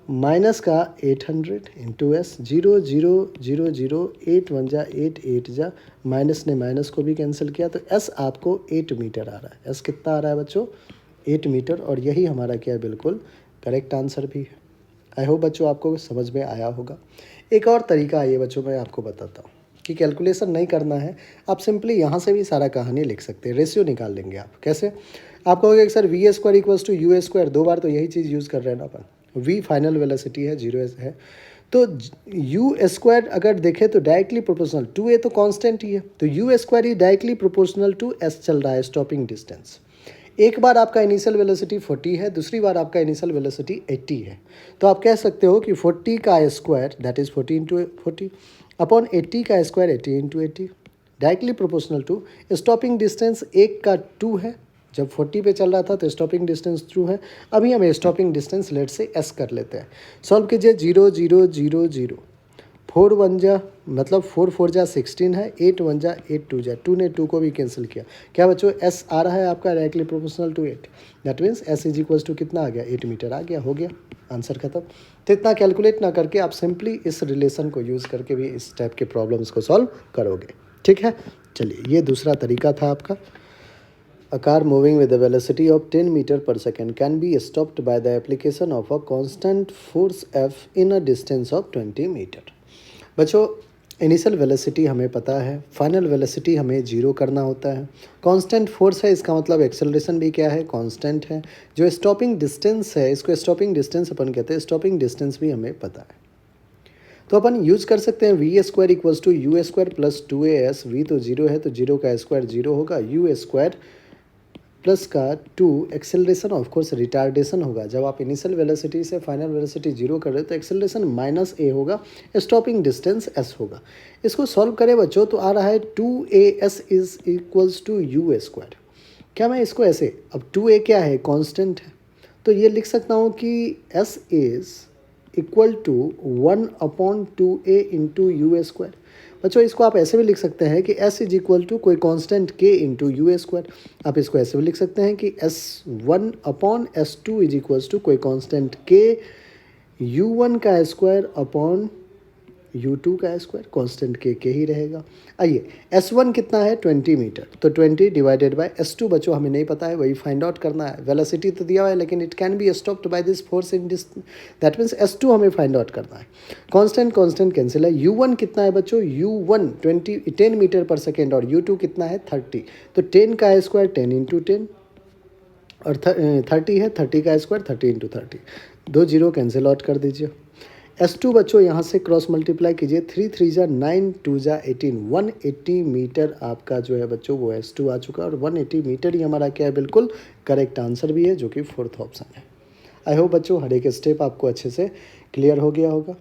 माइनस का 800 इंटू एस। 0 0 0 0 8 1 जा 8 8 जा, माइनस ने माइनस को भी कैंसिल किया, तो एस आपको 8 मीटर आ रहा है। एस कितना आ रहा है बच्चों 8 मीटर, और यही हमारा क्या है बिल्कुल करेक्ट आंसर भी है। आई होप बच्चों आपको समझ में आया होगा। एक और तरीका आइए बच्चों मैं आपको बताता हूँ कि कैलकुलेशन नहीं करना है, आप सिंपली यहाँ से भी सारा कहानी लिख सकते हैं, रेशियो निकाल लेंगे आप। कैसे, आप कहोगे कि sir v square equals to u square, 2 बार तो यही चीज़ यूज़ कर रहे हैं ना अपन, वी फाइनल वेलोसिटी है 0 है, तो यू स्क्वायर अगर देखें तो डायरेक्टली प्रोपोर्शनल, 2A तो कांस्टेंट ही है, तो यू स्क्वायर ही डायरेक्टली प्रोपोर्शनल टू एस चल रहा है स्टॉपिंग डिस्टेंस। एक बार आपका इनिशियल वेलोसिटी 40 है, दूसरी बार आपका इनिशियल वेलोसिटी 80 है, तो आप कह सकते हो कि 40 का square that is 40 into 40 upon 80 का square 80 into 80 directly proportional to stopping distance 1 का 2 है, जब 40 पे चल रहा था तो स्टॉपिंग डिस्टेंस 2 है। अभी हम स्टॉपिंग डिस्टेंस लेट से एस कर लेते हैं। सॉल्व कीजिए 0 0 0 0, 4 1 जा मतलब 4 4 जा 16 है, 8 1 जा 8 2 जा, 2 ने 2 को भी कैंसिल किया। क्या बच्चों एस आ रहा है आपका directly proportional to 8, that means s is equals to कितना आ गया 8 मीटर आ गया, हो गया आंसर खत्म। तो इतना कैलकुलेट ना करके आप सिंपली इस रिलेशन को यूज़ करके भी इस टाइप के प्रॉब्लम्स को सॉल्व करोगे। ठीक है, चलिए ये दूसरा तरीका था आपका। A car moving with a velocity of 10 meter per second can be stopped by the application of a constant force F in a distance of 20 meter। बच्चों इनिशियल वेलोसिटी हमें पता है, फाइनल वेलोसिटी हमें 0 करना होता है, कांस्टेंट फोर्स है, इसका मतलब एक्सेलरेशन भी क्या है कांस्टेंट है, जो स्टॉपिंग डिस्टेंस है इसको स्टॉपिंग डिस्टेंस अपन कहते हैं, स्टॉपिंग डिस्टेंस भी हमें पता है। तो अपन यूज कर सकते हैं v square equals to u square plus 2AS। V तो 0 है तो 0 का स्क्वायर 0 होगा, यू स्क्वायर प्लस का 2 एक्सेलरेशन ऑफ कोर्स रिटार्डेशन होगा, जब आप इनिशियल वेलोसिटी से फाइनल वेलोसिटी 0 कर रहे हो तो एक्सेलरेशन माइनस ए होगा, स्टॉपिंग डिस्टेंस एस होगा। इसको सॉल्व करें बच्चों तो आ रहा है 2AS is equals to u square. क्या मैं इसको ऐसे, अब 2A क्या है कांस्टेंट है, तो ये लिख सकता हूँ कि s is equal to 1/2A into u square. बच्चों इसको आप ऐसे भी लिख सकते हैं कि s इज इक्वल टू कोई constant k into u square. आप इसको ऐसे भी लिख सकते हैं कि S1/S2 इज इक्वल्स टू कोई कांस्टेंट k U1 का स्क्वायर अपॉन U2 का स्क्वायर, कांस्टेंट के ही रहेगा। आइए S1 कितना है 20 मीटर, तो 20 डिवाइडेड बाय S2 बच्चों हमें नहीं पता है, वही फाइंड आउट करना है। वेलोसिटी तो दिया हुआ है लेकिन it can be stopped by this force in this, that means S2 हमें फाइंड आउट करना है। कांस्टेंट कांस्टेंट कैंसिल है। U1 कितना है बच्चों, U1 10 मीटर पर सेकेंड और U2 कितना है 30, तो 10 का स्क्वायर 10 इंटू 10 और 30 है, 30 का स्क्वायर 30 इंटू 30, 2 0 कैंसिल आउट कर दीजिए। S2 बच्चों यहाँ से क्रॉस मल्टीप्लाई कीजिए, 3 3 जा 9 2 जा 18, 180 मीटर आपका जो है बच्चों वो S2 आ चुका है, और 180 मीटर ही हमारा क्या है बिल्कुल करेक्ट आंसर भी है, जो कि 4th ऑप्शन है। आई होप बच्चों हर एक स्टेप आपको अच्छे से क्लियर हो गया होगा।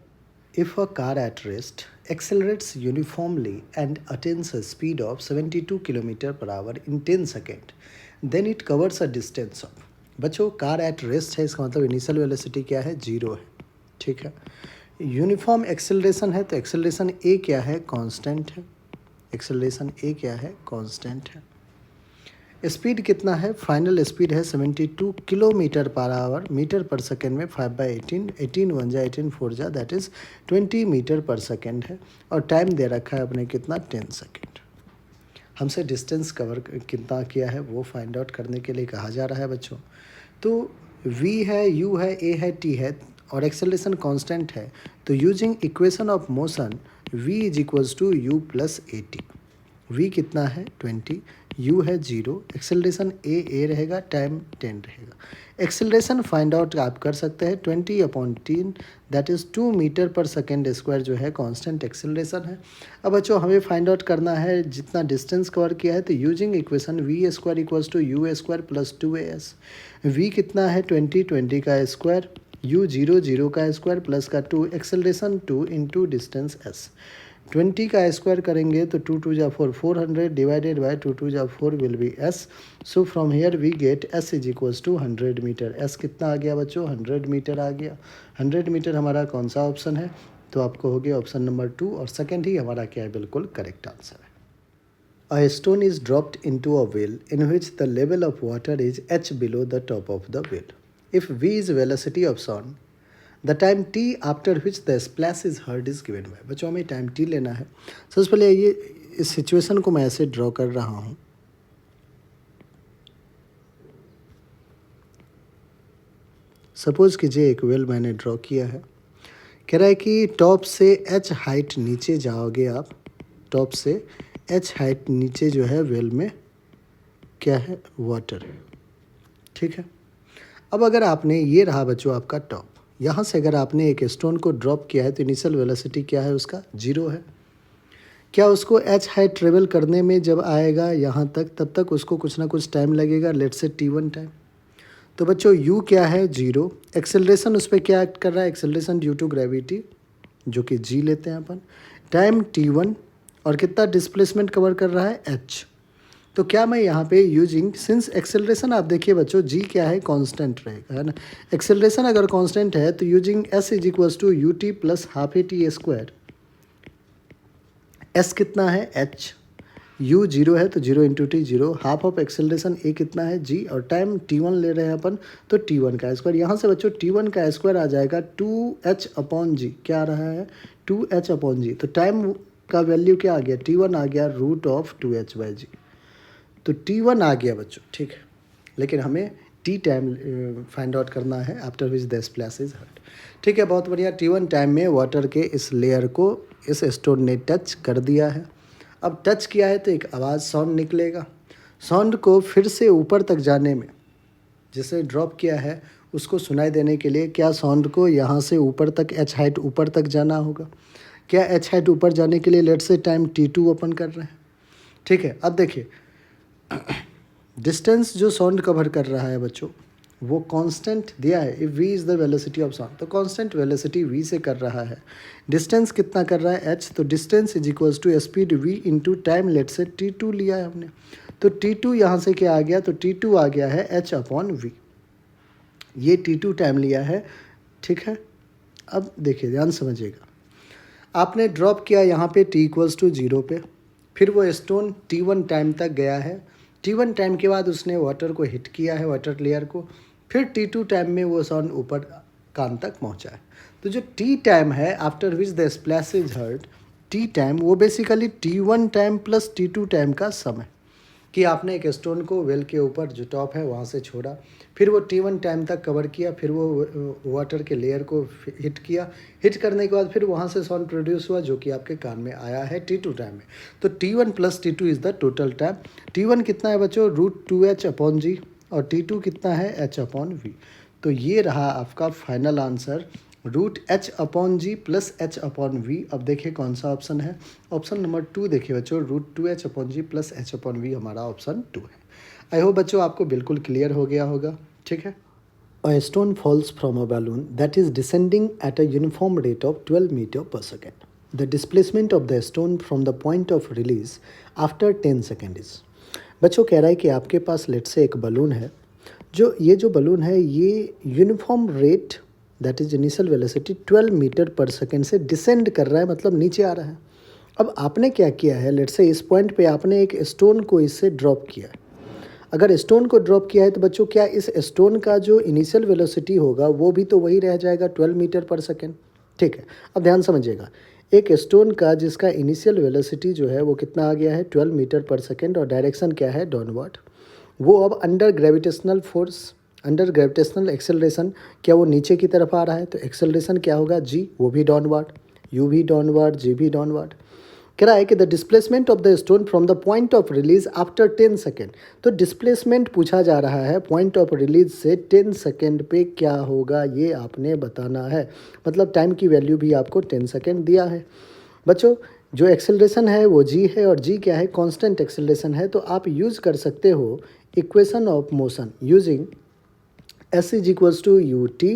If a car at rest accelerates uniformly and attains a speed of 72 km per hour in 10 seconds, then it covers a distance of बच्चों कार एट रेस्ट है, इसका मतलब इनिशियल वेलोसिटी क्या है, 0 है, ठीक है। यूनिफॉर्म एक्सेलरेशन है तो एक्सेलरेशन ए क्या है, कांस्टेंट है। एक्सेलरेशन ए क्या है, कांस्टेंट है। स्पीड कितना है, फाइनल स्पीड है 72 kilometre per our, metre per second में 5/18, 18 1 जा 18 4 जा that is 20 metre per second है। और टाइम दे रखा है अपने कितना, 10 सेकेंड। हमसे डिस्टेंस कवर कितना किया है वो फाइंड आउट करने के लिए कहा जा रहा है बच्चों। तो v है, u है, a है, t है और एक्सेलरेशन कांस्टेंट है, तो using equation of motion v is equals to u plus a t. v कितना है 20, u है 0, एक्सेलरेशन a रहेगा, टाइम 10 रहेगा। एक्सेलरेशन फाइंड आउट आप कर सकते हैं 20/10 that is 2 metre per second square जो है कांस्टेंट एक्सेलरेशन है। अब बच्चों हमें फाइंड आउट करना है जितना डिस्टेंस कवर किया है, तो using equation v square equals to u square plus 2as। v कितना है 20 का स्क्वायर, u 0 का स्क्वायर प्लस का 2, एक्सेलरेशन 2 इंटू डिस्टेंस s। 20 का स्क्वायर करेंगे तो 2 2 जा 4, 400 डिवाइडेड बाय 2 2 जा 4 will be s। So from here we get s is equals to 100 metre. s कितना आ गया बच्चों, 100 मीटर आ गया। 100 मीटर हमारा कौन सा ऑप्शन है, तो आपको हो गया ऑप्शन नंबर 2 और सेकंड ही हमारा क्या है, बिल्कुल करेक्ट आंसर है। A stone is dropped into a well in which the level of water is h below the top of the well. If v is velocity of sound, the time t after which the splash is heard is given by। बच्चों हमें time t लेना है। सबसे पहले ये इस situation को मैं ऐसे ड्रॉ कर रहा हूँ। सपोज कीजिए एक वेल मैंने ड्रॉ किया है, कह रहा है कि टॉप से h हाइट नीचे जाओगे आप, टॉप से h हाइट नीचे जो है वेल में क्या है, वाटर है, ठीक है। अब अगर आपने, ये रहा बच्चों आपका टॉप, यहाँ से अगर आपने एक स्टोन को ड्रॉप किया है तो इनिशियल वेलोसिटी क्या है उसका, 0 है। क्या उसको h हाइट ट्रेवल करने में जब आएगा यहाँ तक, तब तक उसको कुछ ना कुछ टाइम लगेगा, लेट्स से t1 टाइम। तो बच्चों u क्या है, 0। एक्सेलरेशन उस पर क्या एक्ट कर रहा है, एक्सेलरेशन ड्यू टू ग्रेविटी जो कि g लेते हैं अपन, टाइम t1 और कितना डिस्प्लेसमेंट कवर कर रहा है, h। तो क्या मैं यहाँ पे यूजिंग, सिंस एक्सेलरेशन आप देखिए बच्चों g क्या है, कांस्टेंट रहेगा, है ना। एक्सेलरेशन अगर कांस्टेंट है तो using s is equals to u t plus half a t square. s कितना है, h, u 0 है तो 0 into t 0, half of acceleration a कितना है, g, और टाइम t1 ले रहे हैं अपन तो t1 का स्क्वायर। यहाँ से बच्चों t1 का स्क्वायर आ जाएगा 2h/g, क्या आ रहा है, 2h/g। तो टाइम का वैल्यू क्या आ गया, t1 आ गया √2h/g। तो t1 आ गया बच्चों, ठीक है। लेकिन हमें t टाइम फाइंड आउट करना है after which the splash is heard, ठीक है। बहुत बढ़िया। t1 टाइम में वाटर के इस लेयर को इस स्टोन ने टच कर दिया है। अब टच किया है तो एक आवाज़, साउंड निकलेगा। साउंड को फिर से ऊपर तक जाने में, जिसे ड्रॉप किया है उसको सुनाई देने के लिए क्या साउंड को यहाँ से ऊपर तक, h हाइट ऊपर तक जाना होगा। क्या h हाइट ऊपर जाने के लिए let's say time t2 open कर रहे हैं, ठीक है। अब देखिए डिस्टेंस जो साउंड कवर कर रहा है बच्चों वो कांस्टेंट दिया है, if v is the velocity of sound, तो कांस्टेंट वेलोसिटी v से कर रहा है। डिस्टेंस कितना कर रहा है, h, तो distance is equals to speed v into time, let say t2 लिया है हमने, तो t2 यहाँ से क्या आ गया, तो t2 आ गया है h/v। ये t2 टाइम लिया है, ठीक है। अब देखिए ध्यान समझिएगा, आपने ड्रॉप किया यहाँ पे t इक्वल्स टू 0 पे, फिर वो स्टोन t1 टाइम तक गया है। t1 टाइम के बाद उसने वाटर को हिट किया है, वाटर लेयर को, फिर t2 टाइम में वो साउंड ऊपर कान तक पहुंचा है। तो जो t टाइम है after which the splash is heard, t time वो basically t1 time plus t2 time का सम है, कि आपने एक स्टोन को वेल के ऊपर जो टॉप है वहाँ से छोड़ा, फिर वो t1 टाइम तक कवर किया, फिर वो वाटर के लेयर को हिट किया, हिट करने के बाद फिर वहाँ से साउंड प्रोड्यूस हुआ जो कि आपके कान में आया है t2 टाइम में। तो t1 plus t2 is the total time. t1 कितना है बच्चों, √2h/g, और t2 कितना है, h/v। तो ये रहा आपका final answer, √h/g plus h/v। अब देखिए कौन सा ऑप्शन है, ऑप्शन नंबर 2 देखिए बच्चों, √2h/g प्लस h/v हमारा ऑप्शन 2 है। आई होप बच्चों आपको बिल्कुल क्लियर हो गया होगा, ठीक है। A stone falls from a balloon that is descending at a uniform rate of 12 meter per second. The displacement of the stone from the point of release after 10 seconds is। बच्चों कह रहा है कि आपके पास लेट से एक balloon है जो ये जो बलून है ये uniform rate that is initial velocity 12 metre per second से डिसेंड कर रहा है, मतलब नीचे आ रहा है। अब आपने क्या किया है, लेट्स से इस पॉइंट पे आपने एक स्टोन को इससे ड्रॉप किया है। अगर स्टोन को ड्रॉप किया है तो बच्चों क्या इस स्टोन का जो इनिशियल वेलोसिटी होगा वो भी तो वही रह जाएगा 12 मीटर पर सेकेंड। ठीक है, अब ध्यान समझिएगा, एक स्टोन का जिसका इनिशियल वेलोसिटी जो है वो कितना आ गया है 12 मीटर पर सेकेंड और डायरेक्शन क्या है डाउनवर्ड, वो अब under gravitational force, under gravitational acceleration क्या वो नीचे की तरफ आ रहा है, तो एक्सेलरेशन क्या होगा जी, वो भी डाउनवर्ड, यू भी डाउनवर्ड, जी भी डाउनवर्ड। कह रहा है कि the displacement of the stone from the point of release after 10 second. तो डिस्प्लेसमेंट पूछा जा रहा है पॉइंट ऑफ रिलीज से 10 सेकेंड पे क्या होगा ये आपने बताना है, मतलब टाइम की वैल्यू भी आपको 10 सेकेंड दिया है। बच्चों जो एक्सेलरेशन है वो जी है और जी क्या है, कांस्टेंट एक्सेलरेशन है, तो आप यूज़ कर सकते हो equation of motion using s is equals to u t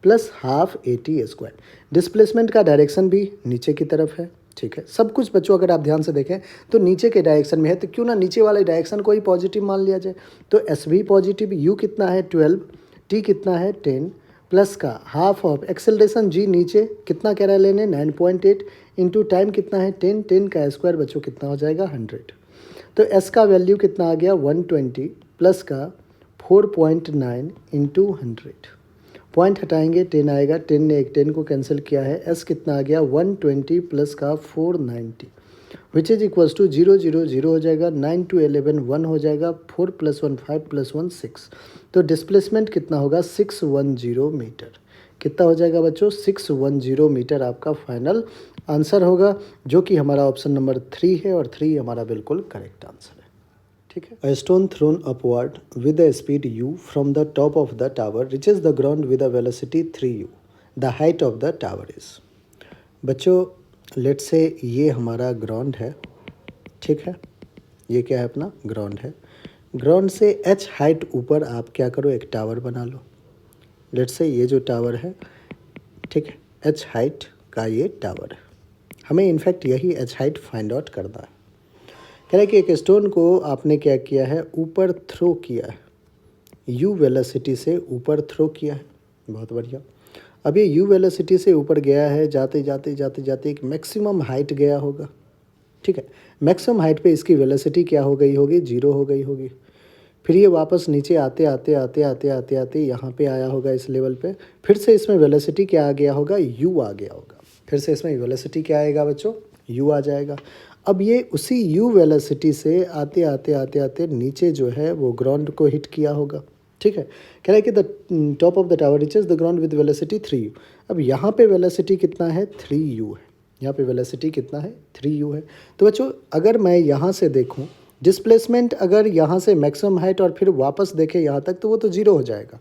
plus half a t square. Displacement का डायरेक्शन भी नीचे की तरफ है, ठीक है, सब कुछ बच्चों अगर आप ध्यान से देखें तो नीचे के डायरेक्शन में है, तो क्यों ना नीचे वाले डायरेक्शन को ही पॉजिटिव मान लिया जाए। तो एस भी पॉजिटिव, यू कितना है 12, टी कितना है 10 प्लस का हाफ ऑफ एक्सेलरेशन जी नीचे कितना कह रहा है लेने 9.8 इंटू टाइम कितना है 10, 10 का स्क्वायर बच्चों कितना हो जाएगा 100। तो एस का वैल्यू कितना आ गया 120 प्लस का 4.9 इंटू 100, पॉइंट हटाएंगे 10 आएगा, 10 ने एक 10 को कैंसिल किया है, एस कितना आ गया 120 प्लस का 490 विच इज इक्वल्स टू 0 0 0 हो जाएगा, 9 टू 11 1 हो जाएगा, 4 प्लस 1 5 प्लस 1 6। तो डिस्प्लेसमेंट कितना होगा 610 मीटर। कितना हो जाएगा बच्चों 610 मीटर आपका फाइनल आंसर होगा, जो कि हमारा ऑप्शन नंबर 3 है और 3 हमारा बिल्कुल करेक्ट आंसर है। ठीक है, a stone thrown upward with a speed u from the top of the tower reaches the ground with a velocity 3u. The height of the tower is। बच्चों late से ये हमारा ग्राउंड है, ठीक है, ये क्या है अपना ग्राउंड है, ग्राउंड से h हाइट ऊपर आप क्या करो एक टावर बना लो। लेट से ये जो टावर है, ठीक है, h हाइट का ये टावर है, हमें इनफैक्ट यही h हाइट फाइंड आउट करना है। कह रहा है कि एक स्टोन को आपने क्या किया है ऊपर थ्रो किया है, यू वेलोसिटी से ऊपर थ्रो किया है, बहुत बढ़िया। अब ये यू वेलोसिटी से ऊपर गया है, जाते जाते जाते जाते एक मैक्सिमम हाइट गया होगा, ठीक है, मैक्सिमम हाइट पे इसकी वेलोसिटी क्या हो गई होगी 0 हो गई होगी। फिर ये वापस नीचे आते आते आते आते आते आते यहाँ पे आया होगा इस लेवल पे, फिर से इसमें वेलोसिटी क्या आ गया होगा यू आ गया होगा, फिर से इसमें वेलोसिटी क्या आएगा बच्चों यू आ जाएगा। अब ये उसी यू वेलोसिटी से आते आते आते आते नीचे जो है वो ग्राउंड को हिट किया होगा, ठीक है। कह रहा है कि the top of the tower reaches the ground with velocity 3u। अब यहाँ पे वेलोसिटी कितना है 3u है, यहाँ पे वेलोसिटी कितना है 3u है। तो बच्चों अगर मैं यहाँ से देखूँ डिस्प्लेसमेंट, अगर यहाँ से मैक्सिमम हाइट और फिर वापस देखें यहाँ तक तो वो तो 0 हो जाएगा।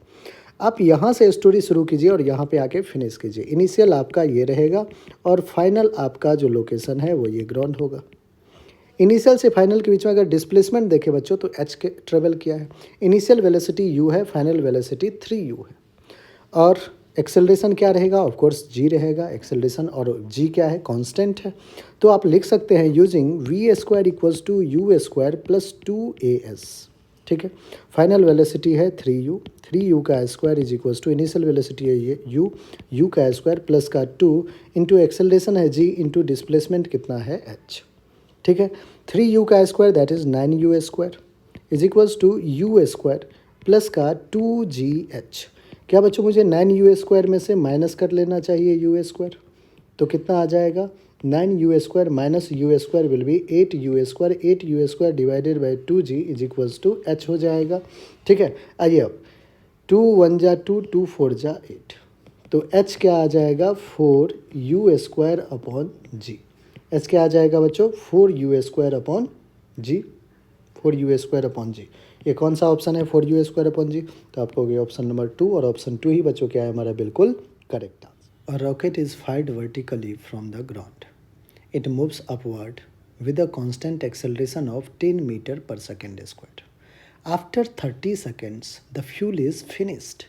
आप यहाँ से स्टोरी शुरू कीजिए और यहाँ पे आके फिनिश कीजिए। इनिशियल आपका ये रहेगा और फाइनल आपका जो लोकेशन है वो ये ग्राउंड होगा। इनिशियल से फाइनल के बीच में अगर डिस्प्लेसमेंट देखें बच्चों तो एच के ट्रेवल किया है, इनिशियल वेलोसिटी यू है, फाइनल वेलोसिटी 3u है, और एक्सेलरेशन क्या रहेगा ऑफ कोर्स जी रहेगा एक्सेलरेशन, और जी क्या है कांस्टेंट है। तो आप लिख सकते हैं using v square equals to u square plus 2as, ठीक है। फाइनल वेलोसिटी है 3u, 3u का square is equals to initial velocity है ये u का स्क्वायर प्लस का 2 इंटू एक्सेलरेशन है g इंटू डिस्प्लेसमेंट कितना है h, ठीक है। 3u का square that is 9u square is equals to u square plus का 2gh। क्या बच्चों मुझे 9u स्क्वायर में से माइनस कर लेना चाहिए यू स्क्वायर, तो कितना आ जाएगा 9u square minus u square will be 8u square, 8u square divided by 2g is equals to h हो जाएगा, ठीक है। आइए अब 2 1 जा 2, 2 4 जा 8, तो h क्या आ जाएगा 4u स्क्वायर अपॉन जी। एच क्या आ जाएगा बच्चों 4u स्क्वायर अपॉन जी, 4u स्क्वायर अपॉन जी। ये कौन सा ऑप्शन है 4u स्क्वायर अपॉन जी, तो आपको हो गया ऑप्शन नंबर 2, और ऑप्शन 2 ही बच्चों क्या है हमारा बिल्कुल correct answer. A rocket is fired vertically from the ground, it moves upward with a constant acceleration of 10 meter per second squared. After 30 seconds, the fuel is finished.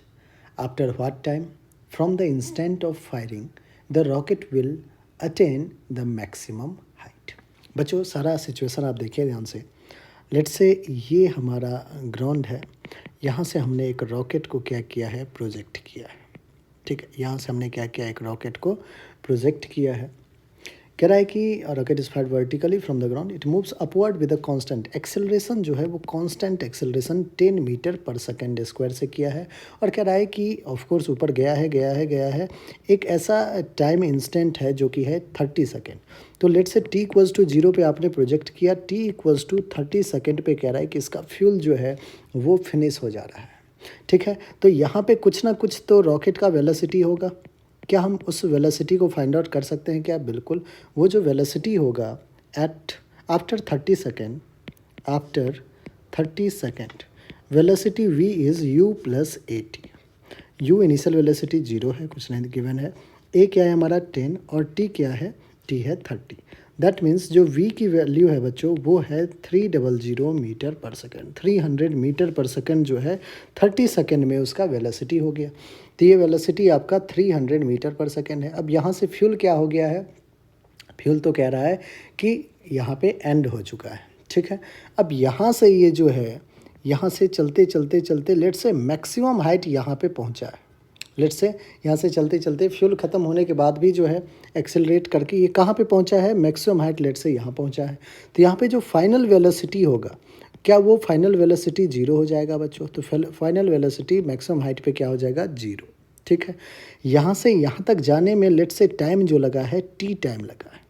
After what time? From the instant of firing, the rocket will attain the maximum height. बच्चों सारा situation आप देखिए ध्यान से। Let's say ये हमारा ground है, यहाँ से हमने एक रॉकेट को क्या किया है, प्रोजेक्ट किया है। ठीक है, यहाँ से हमने क्या किया, एक रॉकेट को प्रोजेक्ट किया है। कह रहा है कि rocket is fired vertically from the ground, it moves upward with a constant acceleration, जो है वो constant acceleration 10 metre per second square से किया है। और कह रहा है कि ऑफ कोर्स ऊपर गया है, एक ऐसा टाइम इंस्टेंट है जो कि है 30 सेकेंड। तो लेट से t इक्वल्स टू 0 पे आपने प्रोजेक्ट किया, t इक्वल्स टू 30 सेकेंड पे कह रहा है कि इसका फ्यूल जो है वो फिनिश हो जा रहा है। ठीक है, तो यहाँ पे कुछ ना कुछ तो रॉकेट का वेलोसिटी होगा। क्या हम उस वेलोसिटी को फाइंड आउट कर सकते हैं क्या? बिल्कुल। वो जो वेलोसिटी होगा at after 30 second, after 30 second, velocity v is u plus a t. u initial velocity 0 है, कुछ नहीं गिवन है। a क्या है हमारा 10 और t क्या है, t है 30। दैट मीन्स जो v की वैल्यू है बच्चों वो है 300 metre per second. 300 metre per second जो है 30 सेकेंड में उसका वेलोसिटी हो गया। तो ये वेलोसिटी आपका 300 मीटर पर सेकेंड है। अब यहाँ से फ्यूल क्या हो गया है, फ्यूल तो कह रहा है कि यहाँ पे एंड हो चुका है। ठीक है, अब यहाँ से ये जो है, यहाँ से चलते चलते चलते लेट से मैक्सिमम हाइट यहाँ पे पहुँचा है। लेट से यहाँ से चलते चलते फ्यूल ख़त्म होने के बाद भी जो है एक्सेलरेट करके ये कहाँ पे पहुँचा है, मैक्सिमम हाइट लेट से यहाँ पहुँचा है। तो यहाँ पे जो फाइनल वेलोसिटी होगा, क्या वो फाइनल वेलोसिटी 0 हो जाएगा बच्चों? तो फाइनल वेलोसिटी मैक्सिमम हाइट पे क्या हो जाएगा, 0। ठीक है, यहाँ से यहाँ तक जाने में लेट से टाइम जो लगा है t टाइम लगा है।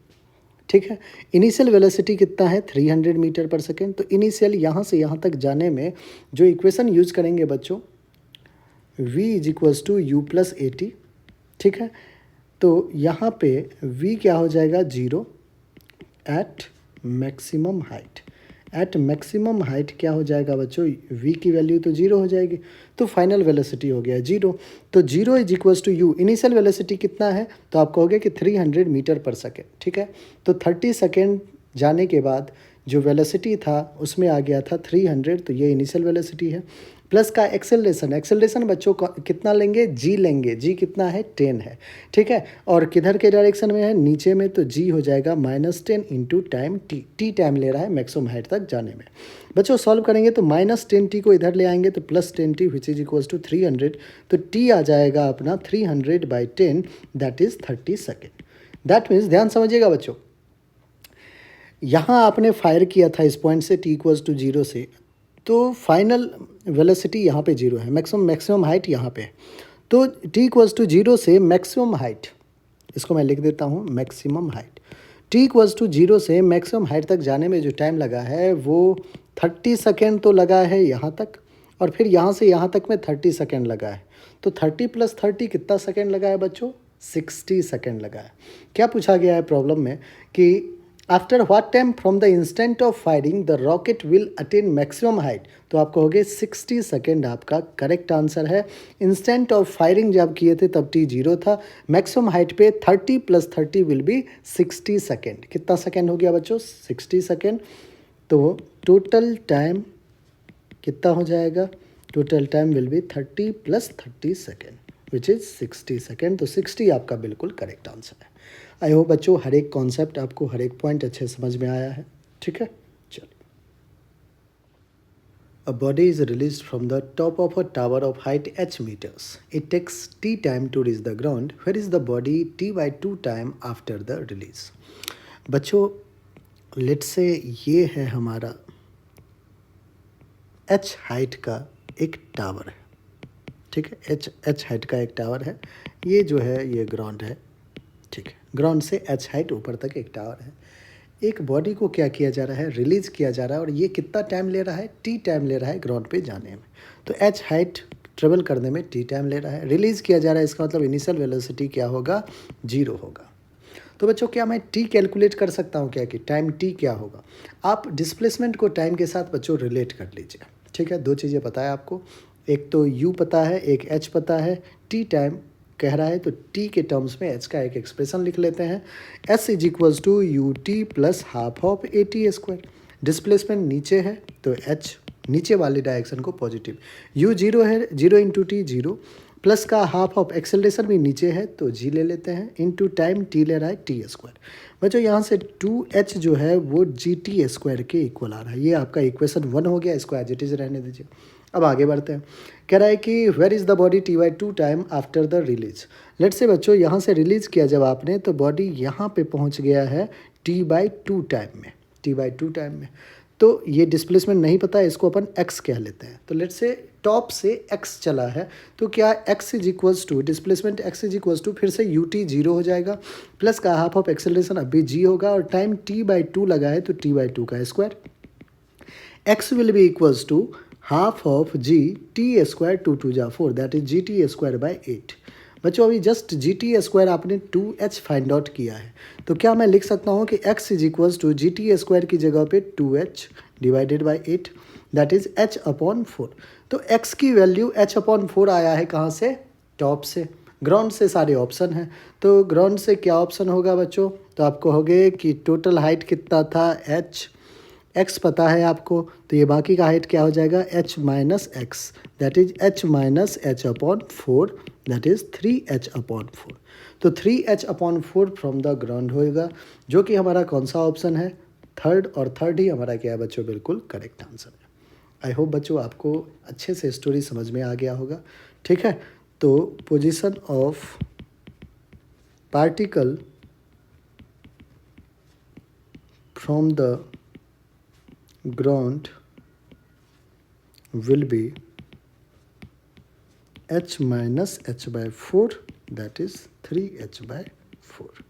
ठीक है, इनिशियल वेलोसिटी कितना है, 300 मीटर पर सेकेंड। तो इनिशियल यहाँ से यहाँ तक जाने में जो इक्वेशन यूज करेंगे बच्चों, v is equals to u plus a t. ठीक है, तो यहाँ पे v क्या हो जाएगा, 0 at maximum height. At maximum height क्या हो जाएगा बच्चों, v की वैल्यू तो 0 हो जाएगी, तो फाइनल वेलोसिटी हो गया 0। तो 0 is equals to u, initial velocity कितना है, तो आप कहोगे कि 300 मीटर पर सेकेंड। ठीक है, तो 30 सेकेंड जाने के बाद जो वेलोसिटी था उसमें आ गया था 300, तो ये इनिशियल वेलोसिटी है। प्लस का एक्सेलरेशन, एक्सेलरेशन बच्चों कितना लेंगे, g लेंगे, g कितना है, 10 है। ठीक है, और किधर के डायरेक्शन में है, नीचे में, तो g हो जाएगा -10 इंटू टाइम t टाइम ले रहा है मैक्सिमम हाइट तक जाने में। बच्चों सॉल्व करेंगे तो -10t को इधर ले आएंगे तो +10t which is equals to 300। तो t आ जाएगा अपना 300/10, that is 30 second. That means, ध्यान समझिएगा बच्चों, यहाँ आपने फायर किया था इस पॉइंट से t इक्वल्स टू 0 से, तो फाइनल वेलोसिटी यहाँ पे 0 है, मैक्सिमम हाइट यहाँ पे है। तो t इक्वल्स टू 0 से मैक्सिमम हाइट, इसको मैं लिख देता हूँ maximum height. t equals to 0 से मैक्सिमम हाइट तक जाने में जो टाइम लगा है वो 30 सेकेंड तो लगा है यहाँ तक, और फिर यहाँ से यहाँ तक में 30 सेकेंड लगा है। तो 30 + 30 कितना सेकेंड लगा है बच्चों, 60 सेकेंड लगा है। क्या पूछा गया है प्रॉब्लम में कि after what time from the instant of firing the rocket will attain maximum height, तो आप कहोगे 60 सेकेंड आपका करेक्ट आंसर है। इंस्टेंट ऑफ फायरिंग जब किए थे तब t 0 था, मैक्सिमम हाइट पे 30 + 30 विल बी 60 सेकेंड। कितना सेकेंड हो गया बच्चों, 60 सेकेंड। तो टोटल टाइम कितना हो जाएगा, total time will be 30 + 30 second which is 60 second. तो 60 आपका बिल्कुल करेक्ट आंसर है। आई होप बच्चों हर एक कॉन्सेप्ट आपको, हर एक पॉइंट अच्छे समझ में आया है। ठीक है, चलिए। A body is released from the top of a tower of height h meters. It takes t time to reach the ground. Where is the body t/2 time after the release? बच्चों late से ये है हमारा h height का एक tower है। ठीक है, h हाइट का एक टावर है, ये जो है ये ग्राउंड है। ठीक है, ग्राउंड से h हाइट ऊपर तक एक टावर है। एक बॉडी को क्या किया जा रहा है, रिलीज किया जा रहा है, और ये कितना टाइम ले रहा है, t टाइम ले रहा है ग्राउंड पे जाने में। तो h हाइट ट्रेवल करने में t टाइम ले रहा है, रिलीज किया जा रहा है, इसका मतलब इनिशियल वेलोसिटी क्या होगा, 0 होगा। तो बच्चों क्या मैं t कैलकुलेट कर सकता हूँ क्या, कि टाइम t क्या होगा? आप डिस्प्लेसमेंट को टाइम के साथ बच्चों रिलेट कर लीजिए। ठीक है, दो चीज़ें पता है आपको, एक तो u पता है, एक h पता है। t टाइम कह रहा है तो t के टर्म्स में h का एक एक्सप्रेशन लिख लेते हैं, s is equals to ut + half of at²। Displacement नीचे है तो h नीचे वाले डायरेक्शन को पॉजिटिव, u 0 है, 0 इंटू टी 0, प्लस का हाफ ऑफ एक्सेलरेशन भी नीचे है तो जी ले लेते हैं, इनटू टाइम टी ले रहा है टी स्क्वायर। बच्चों यहाँ से 2h जो है वो जी टी स्क्वायर के इक्वल आ रहा है। ये आपका इक्वेशन 1 हो गया, इसको एज इट इज़ रहने दीजिए। अब आगे बढ़ते हैं। कह रहा है कि where is the body t by two time after the release. Let say बच्चों यहाँ से रिलीज़ किया जब आपने, तो बॉडी यहाँ पे पहुँच गया है टी बाई टू टाइम में, टी बाई टू टाइम में। तो ये डिस्प्लेसमेंट नहीं पता है, इसको अपन x कह लेते हैं। तो लेट से टॉप से x चला है, तो क्या x is equals to displacement x is equals to फिर से यू टी जीरो हो जाएगा, प्लस का हाफ ऑफ एक्सेलरेशन अभी g होगा, और टाइम t बाई टू लगा है तो t बाई टू का square. x will be equals to half of g t square, two two जा four, that is g t square by 8। बच्चों अभी जस्ट जी टी स्क्वायर आपने 2h फाइंड आउट किया है, तो क्या मैं लिख सकता हूँ कि x is equals to g t square की जगह पे 2h divided by 8, that is h upon 4। तो x की वैल्यू h अपॉन 4 आया है कहाँ से? टॉप से। ग्राउंड से सारे ऑप्शन हैं, तो ग्राउंड से क्या ऑप्शन होगा बच्चों? तो आपको होगे कि टोटल हाइट कितना था h, x पता है आपको, तो ये बाकी का हाइट क्या हो जाएगा? h minus x, that is h minus H upon 4, that is 3h upon 4। तो 3h upon 4 from the ground होएगा, जो कि हमारा कौन सा ऑप्शन है? थर्ड, और थर्ड ही हमारा क्या है बच्चों? बिल्कुल करेक्ट आंसर है। आई होप बच्चों आपको अच्छे से स्टोरी समझ में आ गया होगा। ठीक है, तो position of particle from the ground will be h minus h by 4, that is 3h by 4।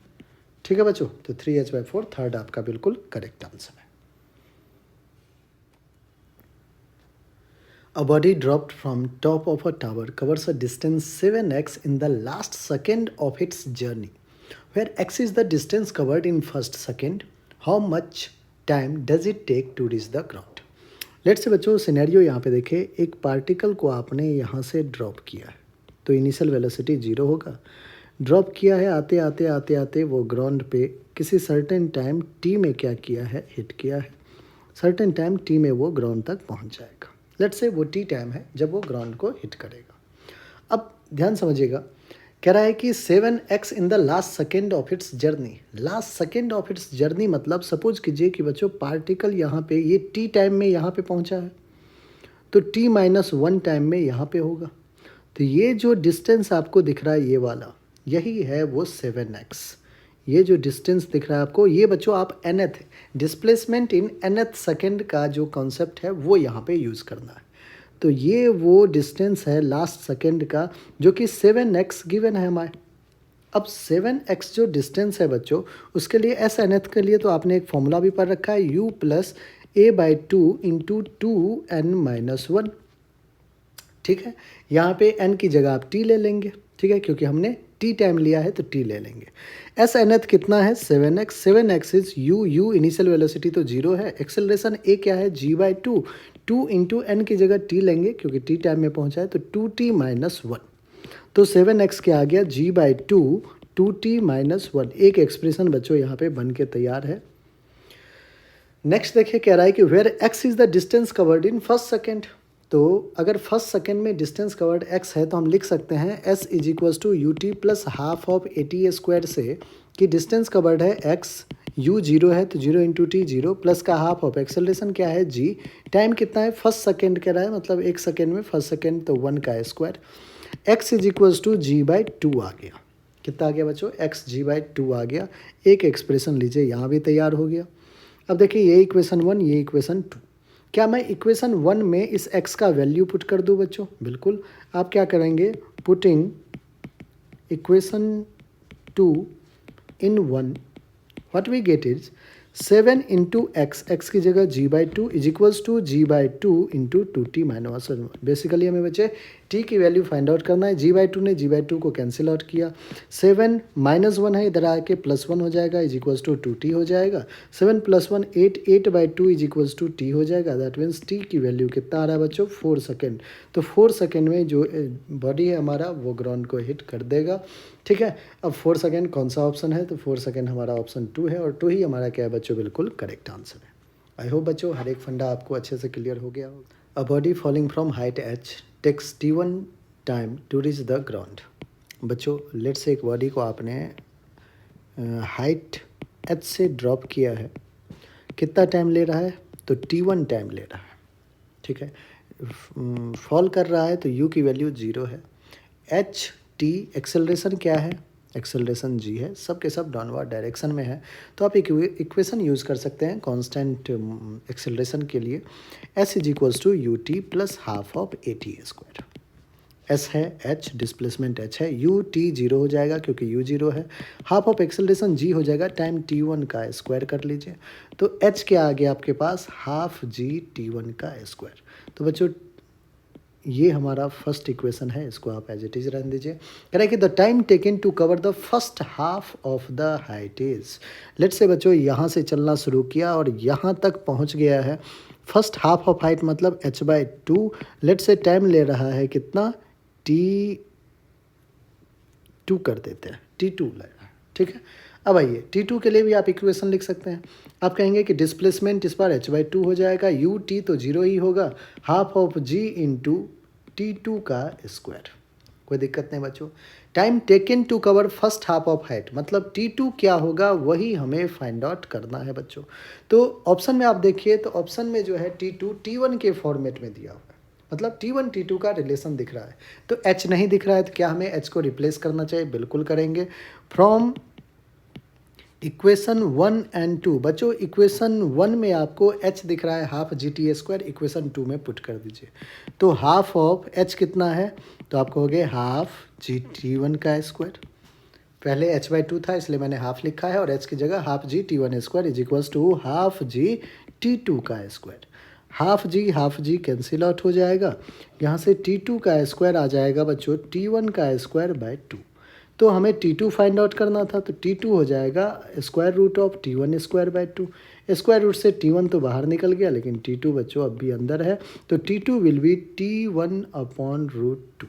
ठीक है बच्चों, तो 3h by 4 थर्ड आपका बिल्कुल करेक्ट आंसर है। A body dropped from top of a tower covers a distance 7x in the last second of its journey, where x is the distance covered in first second. How much time does it take to reach the ground. Let's say बच्चों scenario यहाँ पे देखें, एक particle को आपने यहाँ से drop किया है, तो इनिशियल वेलोसिटी 0 होगा। ड्रॉप किया है, आते आते आते आते वो ग्राउंड पे किसी सर्टेन टाइम टी में क्या किया है? हिट किया है। सर्टेन टाइम टी में वो ग्राउंड तक पहुँच जाएगा। लेट्स से वो टी टाइम है जब वो ग्राउंड को हिट करेगा। अब ध्यान समझिएगा, कह रहा है कि 7x in the last second of its journey. Last second of its journey मतलब सपोज कीजिए कि बच्चों पार्टिकल यहाँ पे ये टी टाइम में यहाँ पे पहुँचा है, तो t माइनस 1 टाइम में यहाँ पे होगा। तो ये जो डिस्टेंस आपको दिख रहा है ये वाला, यही है वो 7x। ये जो डिस्टेंस दिख रहा है आपको, ये बच्चों आप nth displacement in nth second का जो कॉन्सेप्ट है वो यहाँ पे यूज़ करना है। तो ये वो डिस्टेंस है लास्ट सेकेंड का, जो कि 7x गिवन है हमारे। अब 7x जो डिस्टेंस है बच्चों, उसके लिए एस एन एथ के लिए तो आपने एक फॉर्मूला भी पढ़ रखा है, u plus A by two into 2n minus 1। ठीक है, यहाँ पे n की जगह आप t ले लेंगे। ठीक है, क्योंकि हमने t टाइम लिया है तो t ले लेंगे। एस एन एथ कितना है? 7x। 7x is u initial velocity तो 0 है, एक्सेलरेशन a क्या है? g by two, 2 into n की जगह t लेंगे क्योंकि t टाइम में पहुंचा है, तो 2t माइनस 1। तो 7x क्या आ गया? g by to 2t minus 1। एक एक्सप्रेशन बच्चों यहाँ पे बन के तैयार है। नेक्स्ट देखिए, कह रहा है कि where x is the distance covered in first second. तो अगर फर्स्ट सेकेंड में डिस्टेंस कवर्ड x है तो हम लिख सकते हैं s is equals to u t plus half of a t square से, कि डिस्टेंस कवर्ड है x, u 0 है तो 0 इंटू टी 0, प्लस का हाफ ऑफ एक्सेलरेशन क्या है? g, टाइम कितना है? फर्स्ट सेकेंड कह रहा है, मतलब एक सेकेंड में फर्स्ट सेकेंड तो 1 का square. x is equals to g by two आ गया। कितना आ गया बच्चों? x g बाई टू आ गया। एक एक्सप्रेशन लीजिए, यहाँ भी तैयार हो गया। अब देखिए, ये इक्वेशन 1, ये इक्वेशन 2। क्या मैं इक्वेशन 1 में इस x का वैल्यू पुट कर दूँ बच्चों? बिल्कुल। आप क्या करेंगे? Putting equation 2 in 1, what we get is 7 into x की जगह g by two is equals to g by two into 2t minus 1। Basically हमें बच्चे t की वैल्यू फाइंड आउट करना है। g बाई टू ने g बाई टू को cancel out किया, 7 माइनस 1 है, इधर आके प्लस 1 हो जाएगा, इज इक्वल्स टू 2t हो जाएगा। 7 plus 1 8, 8 by two is equals to t हो जाएगा। दैट मीन्स t की वैल्यू कितना आ रहा है बच्चों? 4 सेकेंड। तो 4 सेकेंड में जो बॉडी है हमारा वो ग्राउंड को हिट कर देगा। ठीक है, अब 4 सेकेंड कौन सा ऑप्शन है? तो 4 सेकेंड हमारा ऑप्शन 2 है, और 2 ही हमारा क्या है बच्चों? बिल्कुल करेक्ट आंसर है। आई होप बच्चों हर एक फंडा आपको अच्छे से क्लियर हो गया होगा। A body falling from height h takes t1 time to reach the ground. बच्चों लेट्स से एक बॉडी को आपने हाइट h से ड्रॉप किया है, कितना टाइम ले रहा है? तो t1 टाइम ले रहा है, ठीक है। फॉल कर रहा है तो u की वैल्यू 0 है। h t एक्सेलरेशन क्या है? एक्सेलरेशन g है, सब के सब डाउनवर्ड डायरेक्शन में है। तो आप एक इक्वेशन यूज़ कर सकते हैं कांस्टेंट एक्सेलरेशन के लिए, s is equals to u t plus half of a t square. s है h, डिस्प्लेसमेंट h है, u t 0 हो जाएगा क्योंकि u 0 है, हाफ ऑफ एक्सेलरेशन g हो जाएगा, टाइम t1 का स्क्वायर कर लीजिए। तो h क्या आ गया आपके पास? हाफ g t1 का स्क्वायर। तो बच्चों ये हमारा फर्स्ट इक्वेशन है, इसको आप एज इट इज रहने दीजिए। कह रहा है कि the time taken to cover the first half of the height is, let say बच्चों यहाँ से चलना शुरू किया और यहाँ तक पहुँच गया है। फर्स्ट हाफ ऑफ हाइट मतलब h/2, लेट से टाइम ले रहा है कितना? t2 कर देते हैं, t2 लगेगा, ठीक है। अब आइए t2 के लिए भी आप इक्वेशन लिख सकते हैं। आप कहेंगे कि डिस्प्लेसमेंट इस बार h/2 हो जाएगा, u t तो 0 ही होगा, half of g into t2 का स्क्वायर। कोई दिक्कत नहीं बच्चों। Time taken to cover first half of height मतलब t2 क्या होगा वही हमें फाइंड आउट करना है बच्चों। तो ऑप्शन में आप देखिए, तो ऑप्शन में जो है t2 t1 के फॉर्मेट में दिया हुआ है, मतलब t1 t2 का रिलेशन दिख रहा है। तो h नहीं दिख रहा है तो क्या हमें h को रिप्लेस करना चाहिए? बिल्कुल करेंगे। फ्रॉम इक्वेशन 1 एंड 2, बच्चों इक्वेशन 1 में आपको h दिख रहा है half g t square, equation 2 में पुट कर दीजिए। तो हाफ ऑफ h कितना है? तो आप कहोगे हाफ जी टी वन का स्क्वायर। पहले h/2 था इसलिए मैंने हाफ लिखा है और h की जगह half g t one square is equals to half g t2 का स्क्वायर। हाफ जी कैंसिल आउट हो जाएगा, यहाँ से t2 का स्क्वायर आ जाएगा बच्चों t1 का स्क्वायर बाय 2। तो हमें t2 फाइंड आउट करना था, तो t2 हो जाएगा square root of t1 square by 2। Square root से t1 तो बाहर निकल गया लेकिन t2 बच्चों अब भी अंदर है, तो t2 will be t1 upon root 2।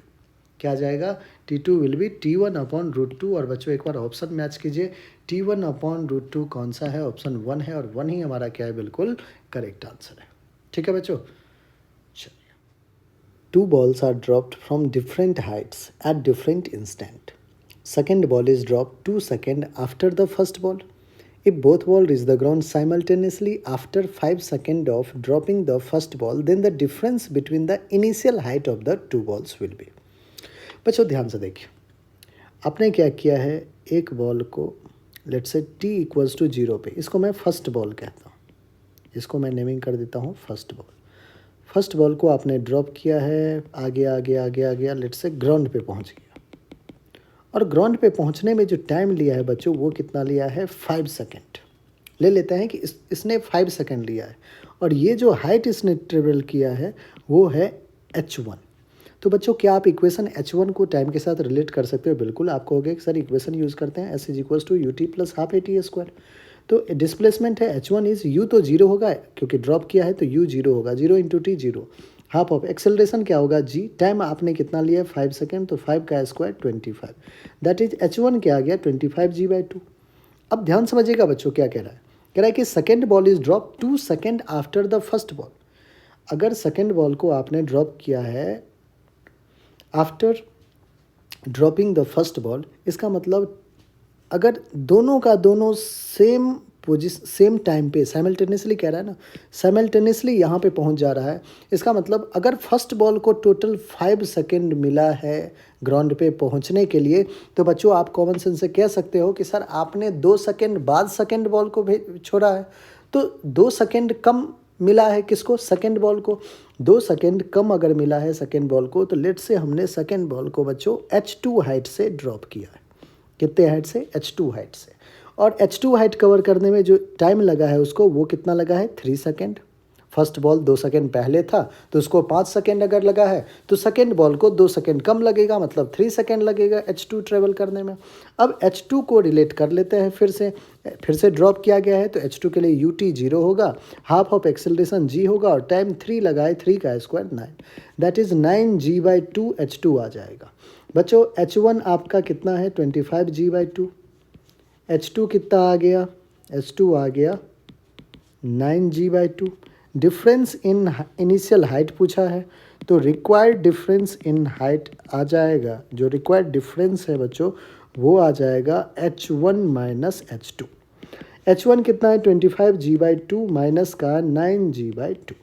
क्या आ जाएगा? t2 will be t1 upon root 2। और बच्चों एक बार ऑप्शन मैच कीजिए, t1 अपॉन रूट 2 कौन सा है? ऑप्शन 1 है और 1 ही हमारा क्या है? बिल्कुल करेक्ट आंसर है, ठीक है बच्चों। चलिए, 2 balls are dropped from different heights at different instant. Second ball is dropped 2 seconds after the first ball. If both balls reach the ground simultaneously after 5 seconds of dropping the first ball, then the difference between the initial height of the 2 balls will be. बच्चों ध्यान से देखिए, आपने क्या किया है, एक ball को लेट से t इक्वल्स टू 0 पे, इसको मैं फर्स्ट बॉल कहता हूँ, इसको मैं नेमिंग कर देता हूँ फर्स्ट बॉल। फर्स्ट बॉल को आपने ड्रॉप किया है, आगे आगे आगे आगे लेट से ग्राउंड पे पहुँच गया, और ग्राउंड पे पहुँचने में जो टाइम लिया है बच्चों वो कितना लिया है? 5 सेकेंड ले लेते हैं कि इसने 5 सेकेंड लिया है, और ये जो हाइट इसने ट्रेवल किया है वो है h1। तो बच्चों क्या आप इक्वेशन h1 को टाइम के साथ रिलेट कर सकते हो? बिल्कुल। आप कहोगे कि सर इक्वेशन यूज़ करते हैं, s is equals to u t plus half a t square. तो डिस्प्लेसमेंट है h1 इज u तो 0 होगा क्योंकि ड्रॉप किया है, तो u 0 होगा, 0 into t 0। Half of acceleration क्या होगा? g, टाइम आपने कितना लिया है? 5 सेकेंड, तो 5 का स्क्वायर 25, दैट इज h1 क्या आ गया? 25g/2। अब ध्यान समझिएगा बच्चों क्या कह रहा है। कह रहा है कि second ball is drop 2 second after the first ball. अगर सेकेंड बॉल को आपने ड्रॉप किया है after dropping the first ball, इसका मतलब अगर दोनों का दोनों सेम टाइम पे साइमल्टेनियसली कह रहा है ना, साइमल्टेनियसली यहाँ पे पहुँच जा रहा है, इसका मतलब अगर फर्स्ट बॉल को टोटल 5 सेकेंड मिला है ग्राउंड पे पहुँचने के लिए, तो बच्चों आप कॉमन सेंस से कह सकते हो कि सर आपने 2 सेकेंड बाद सेकेंड बॉल को छोड़ा है, तो 2 सेकेंड कम मिला है किसको? सेकेंड बॉल को। 2 सेकेंड कम अगर मिला है सेकेंड बॉल को, तो लेट से हमने सेकेंड बॉल को बच्चों h2 हाइट से ड्रॉप किया है। कितने हाइट से? h2 हाइट से। और h2 हाइट कवर करने में जो टाइम लगा है उसको, वो कितना लगा है? 3 सेकेंड। फर्स्ट बॉल 2 सेकेंड पहले था तो उसको 5 सेकेंड अगर लगा है, तो सेकेंड बॉल को 2 सेकेंड कम लगेगा, मतलब 3 सेकेंड लगेगा h2 ट्रेवल करने में। अब h2 को रिलेट कर लेते हैं, फिर से ड्रॉप किया गया है, तो h2 के लिए ut 0 होगा, हाफ ऑफ एक्सेलरेशन g होगा, और टाइम 3 लगाए, 3 का square 9, that is 9g/2 h2 आ जाएगा। बच्चों h1 आपका कितना है? 25g/2। h2 कितना आ गया? h2 आ गया 9g/2। Difference in initial height पूछा है, तो रिक्वायर्ड डिफरेंस इन हाइट आ जाएगा, जो रिक्वायर्ड डिफरेंस है बच्चों वो आ जाएगा h1 माइनस h2। h1 कितना है 25g/2 माइनस का 9g/2।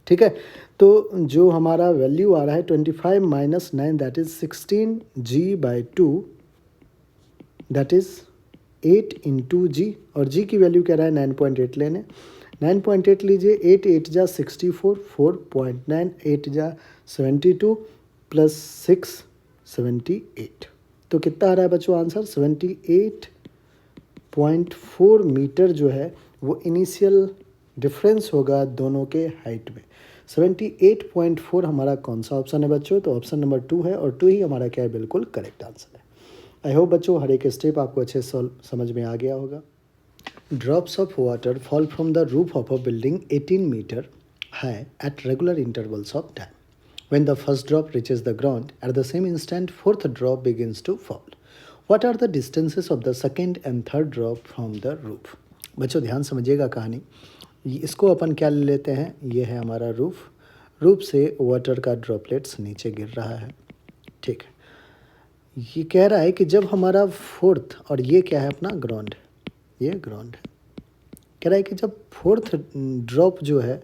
ठीक है, तो जो हमारा वैल्यू आ रहा है 25 minus 9 that is 16g/2, that is 8 into जी, और जी की वैल्यू कह रहा है 9.8 लेने। 9.8 लीजिए, 8 8 जा 64, 4.9 8 जा 72 प्लस 6 78। तो कितना आ रहा है बच्चों आंसर 78.4 मीटर जो है वो इनिशियल डिफरेंस होगा दोनों के हाइट में। 78.4 हमारा कौन सा ऑप्शन है बच्चों, तो ऑप्शन नंबर 2 है, और 2 ही हमारा क्या है बिल्कुल करेक्ट आंसर है। आई होप बच्चों हर एक स्टेप आपको अच्छे से समझ में आ गया होगा। Drops of water fall from the roof of a building 18 मीटर high at regular intervals of time. When the first drop reaches the ground, at the same instant, fourth drop begins to fall. What are the distances of the second and third drop from the roof? बच्चों ध्यान समझिएगा कहानी। इसको अपन क्या ले लेते हैं, ये है हमारा रूफ। रूफ से वाटर का ड्रॉपलेट्स नीचे गिर रहा है। ठीक है, ये कह रहा है कि जब हमारा फोर्थ, और ये क्या है अपना ग्राउंड, ये ग्राउंड है, कह रहा है कि जब फोर्थ ड्रॉप जो है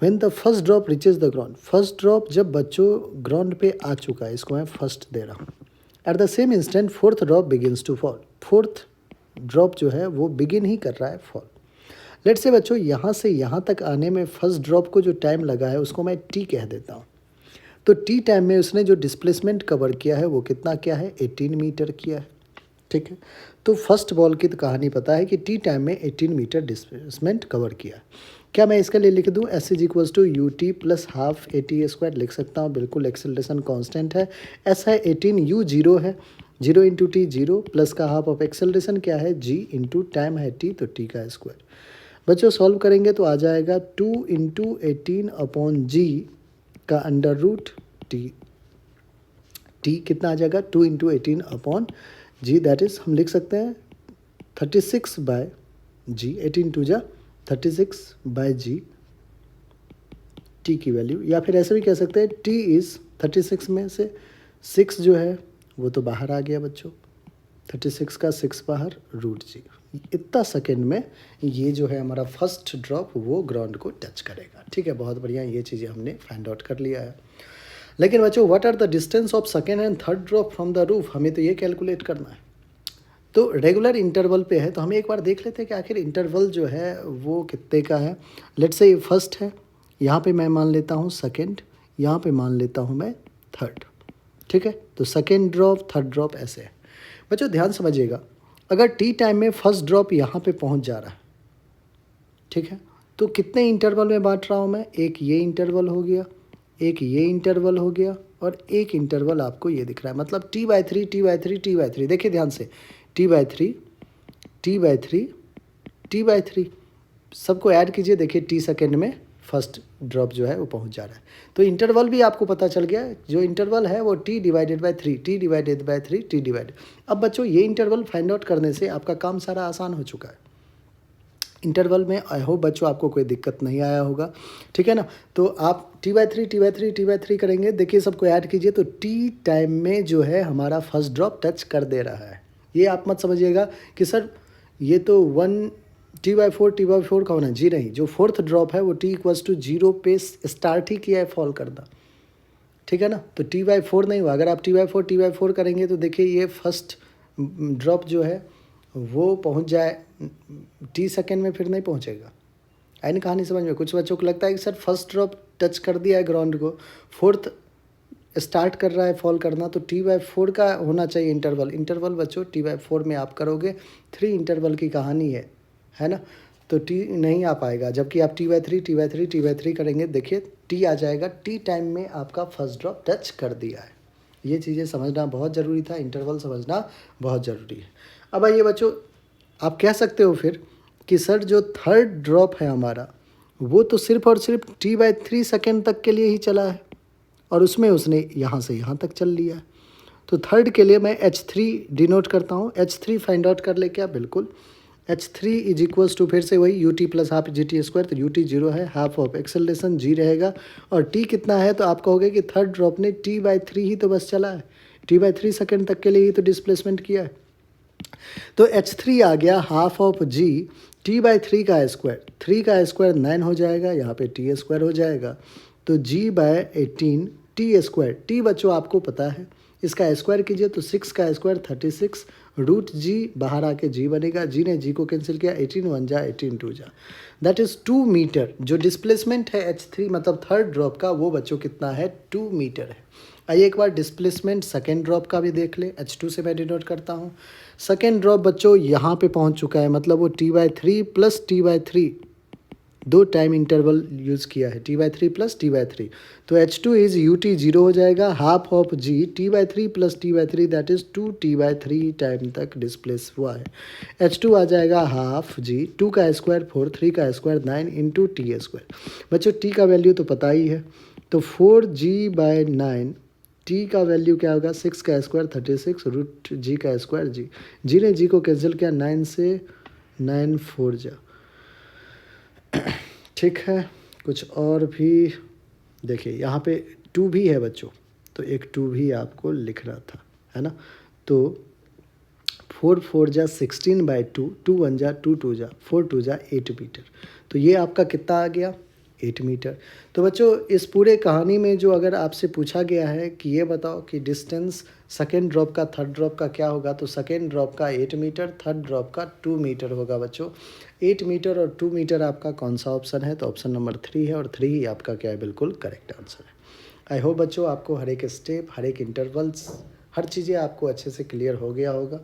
When the first drop reaches the ground, first drop जब बच्चों ग्राउंड पे आ चुका है, इसको मैं फर्स्ट दे रहा हूँ। At the same instant fourth drop begins to fall, fourth drop जो है वो बिगिन ही कर रहा है फॉल। लेट्स से बच्चों यहाँ से यहाँ तक आने में फर्स्ट ड्रॉप को जो टाइम लगा है उसको मैं टी कह देता हूँ। तो टी टाइम में उसने जो डिस्प्लेसमेंट कवर किया है वो कितना क्या है 18 मीटर किया है। ठीक है, तो फर्स्ट बॉल की तो कहानी पता है कि टी टाइम में 18 मीटर डिस्प्लेसमेंट कवर किया। क्या मैं इसके लिए लिख दूँ s is equals to u t plus half a t square लिख सकता हूँ, बिल्कुल एक्सेलरेशन कांस्टेंट है। एस है 18, यू जीरो है, 0 इंटू टी जीरो, प्लस का हाफ ऑफ एक्सेलरेशन क्या है जी इंटू टाइम है टी, तो टी का स्क्वायर। बच्चों सॉल्व करेंगे तो आ जाएगा 2 इंटू 18 अपॉन जी का अंडर रूट टी। टी कितना आ जाएगा 2 into 18 upon g, that is हम लिख सकते हैं 36 बाय जी, 18 टू जा 36 बाय जी टी की वैल्यू, या फिर ऐसे भी कह सकते हैं टी इज़ 36 में से 6 जो है वो तो बाहर आ गया बच्चों, 36 का 6 बाहर रूट जी। इतना सेकेंड में ये जो है हमारा फर्स्ट ड्रॉप वो ग्राउंड को टच करेगा। ठीक है, बहुत बढ़िया, ये चीज़ें हमने फाइंड आउट कर लिया है। लेकिन बच्चों what are the distance of second and third drop from the roof, हमें तो ये कैलकुलेट करना है। तो रेगुलर इंटरवल पे है, तो हम एक बार देख लेते हैं कि आखिर इंटरवल जो है वो कितने का है। लेट्स से ये फर्स्ट है, यहाँ पे मैं मान लेता हूँ सेकंड, यहाँ पे मान लेता हूँ मैं थर्ड। ठीक है, तो सेकंड ड्रॉप थर्ड ड्रॉप ऐसे है। बच्चों ध्यान समझिएगा, अगर टी टाइम में फर्स्ट ड्रॉप यहाँ पे पहुँच जा रहा है, ठीक है, तो कितने इंटरवल में बांट रहा हूँ मैं, एक ये इंटरवल हो गया, एक ये इंटरवल हो गया, और एक इंटरवल आपको ये दिख रहा है, मतलब T/3 T/3 T/3। देखिए ध्यान से, T/3 T/3 T/3 सबको ऐड कीजिए, देखिए टी सेकेंड में फर्स्ट ड्रॉप जो है वो पहुंच जा रहा है। तो इंटरवल भी आपको पता चल गया, जो इंटरवल है वो T/3 T/3 T डिवाइड। अब बच्चों ये इंटरवल फाइंड आउट करने से आपका काम सारा आसान हो चुका है। इंटरवल में आई होप बच्चों आपको कोई दिक्कत नहीं आया होगा। ठीक है ना, तो आप T/3 करेंगे, देखिए सबको ऐड कीजिए, तो टी टाइम में जो है हमारा फर्स्ट ड्रॉप टच कर दे रहा है। ये आप मत समझिएगा कि सर ये तो 1 T/4 का होना, जी नहीं, जो फोर्थ ड्रॉप है वो T=0 पे स्टार्ट ही किया है फॉल करना। ठीक है ना, तो T/4 नहीं हुआ। अगर आप T/4 करेंगे तो देखिए ये फर्स्ट ड्रॉप जो है वो पहुंच जाए टी सेकेंड में, फिर नहीं पहुंचेगा। आई नहीं कहानी समझ में? कुछ बच्चों को लगता है कि सर फर्स्ट ड्रॉप टच कर दिया है ग्राउंड को, फोर्थ स्टार्ट कर रहा है फॉल करना, तो T/4 का होना चाहिए इंटरवल बच्चों T/4 में आप करोगे, 3 इंटरवल की कहानी है ना, तो टी नहीं आ पाएगा। जबकि आप T/3 करेंगे, देखिए टी आ जाएगा, टी टाइम में आपका फर्स्ट ड्रॉप टच कर दिया है। ये चीज़ें समझना बहुत ज़रूरी था, इंटरवल समझना बहुत ज़रूरी है। अब आइए बच्चों, आप कह सकते हो फिर कि सर जो थर्ड ड्रॉप है हमारा वो तो सिर्फ और सिर्फ T/3 सेकेंड तक के लिए ही चला है, और उसमें उसने यहाँ से यहाँ तक चल लिया है। तो थर्ड के लिए मैं H3 डिनोट करता हूँ, H3 फाइंड आउट कर ले क्या, बिल्कुल h3 इज इक्वल्स टू फिर से वही ut plus half g t square, तो ut 0 है, हाफ ऑफ एक्सेलरेशन g रहेगा, और t कितना है, तो आप कहोगे कि थर्ड ड्रॉप ने t/3 ही तो बस चला है, t/3 सेकेंड तक के लिए ही तो डिस्प्लेसमेंट किया है। तो h3 आ गया हाफ ऑफ g t/3 का स्क्वायर, 3 का स्क्वायर 9 हो जाएगा, यहाँ पे t स्क्वायर हो जाएगा, तो g/18 t स्क्वायर, t बच्चों आपको पता है, इसका स्क्वायर कीजिए तो 6 का स्क्वायर 36, रूट जी बाहर आके जी बनेगा, जी ने जी को कैंसिल किया, 18 1 जा 18 2 जा, दैट इज़ 2 मीटर। जो डिस्प्लेसमेंट है h3 मतलब थर्ड ड्रॉप का, वो बच्चों कितना है, 2 मीटर है। आइए एक बार डिस्प्लेसमेंट सेकेंड ड्रॉप का भी देख ले, h2 से मैं डिनोट करता हूँ। सेकेंड ड्रॉप बच्चों यहाँ पे पहुँच चुका है, मतलब वो t/3 प्लस t/3 दो टाइम इंटरवल यूज़ किया है, t/3 प्लस t/3, तो h2 इज़ ut 0 हो जाएगा, half of g t/3 plus t/3 that is 2t/3 time तक डिस्प्लेस हुआ है। h2 आ जाएगा हाफ g, 2 का स्क्वायर 4, 3 का स्क्वायर 9 इंटू टी स्क्वायर। बच्चों t का वैल्यू तो पता ही है, तो 4g/9, t का वैल्यू क्या होगा, 6 का स्क्वायर 36, रूट जी का स्क्वायर जी ने जी को कैंसिल किया, 9 से 9 4 जा, ठीक है। कुछ और भी देखिए, यहाँ पे 2 भी है बच्चों, तो एक 2 भी आपको लिखना था, है ना। तो 4 4 जा 16/2, 2 1 जा 2 2 जा 4 2 जा 8 मीटर, तो ये आपका कितना आ गया, 8 मीटर। तो बच्चों इस पूरे कहानी में जो अगर आपसे पूछा गया है कि ये बताओ कि डिस्टेंस सेकेंड ड्रॉप का थर्ड ड्रॉप का क्या होगा, तो सेकेंड ड्रॉप का 8 मीटर, थर्ड ड्रॉप का 2 मीटर होगा बच्चों। 8 मीटर और 2 मीटर आपका कौन सा ऑप्शन है, तो ऑप्शन नंबर 3 है, और 3 ही आपका क्या है, बिल्कुल करेक्ट आंसर है। आई होप बच्चों आपको हर एक स्टेप, हर एक इंटरवल्स, हर चीज़ें आपको अच्छे से क्लियर हो गया होगा।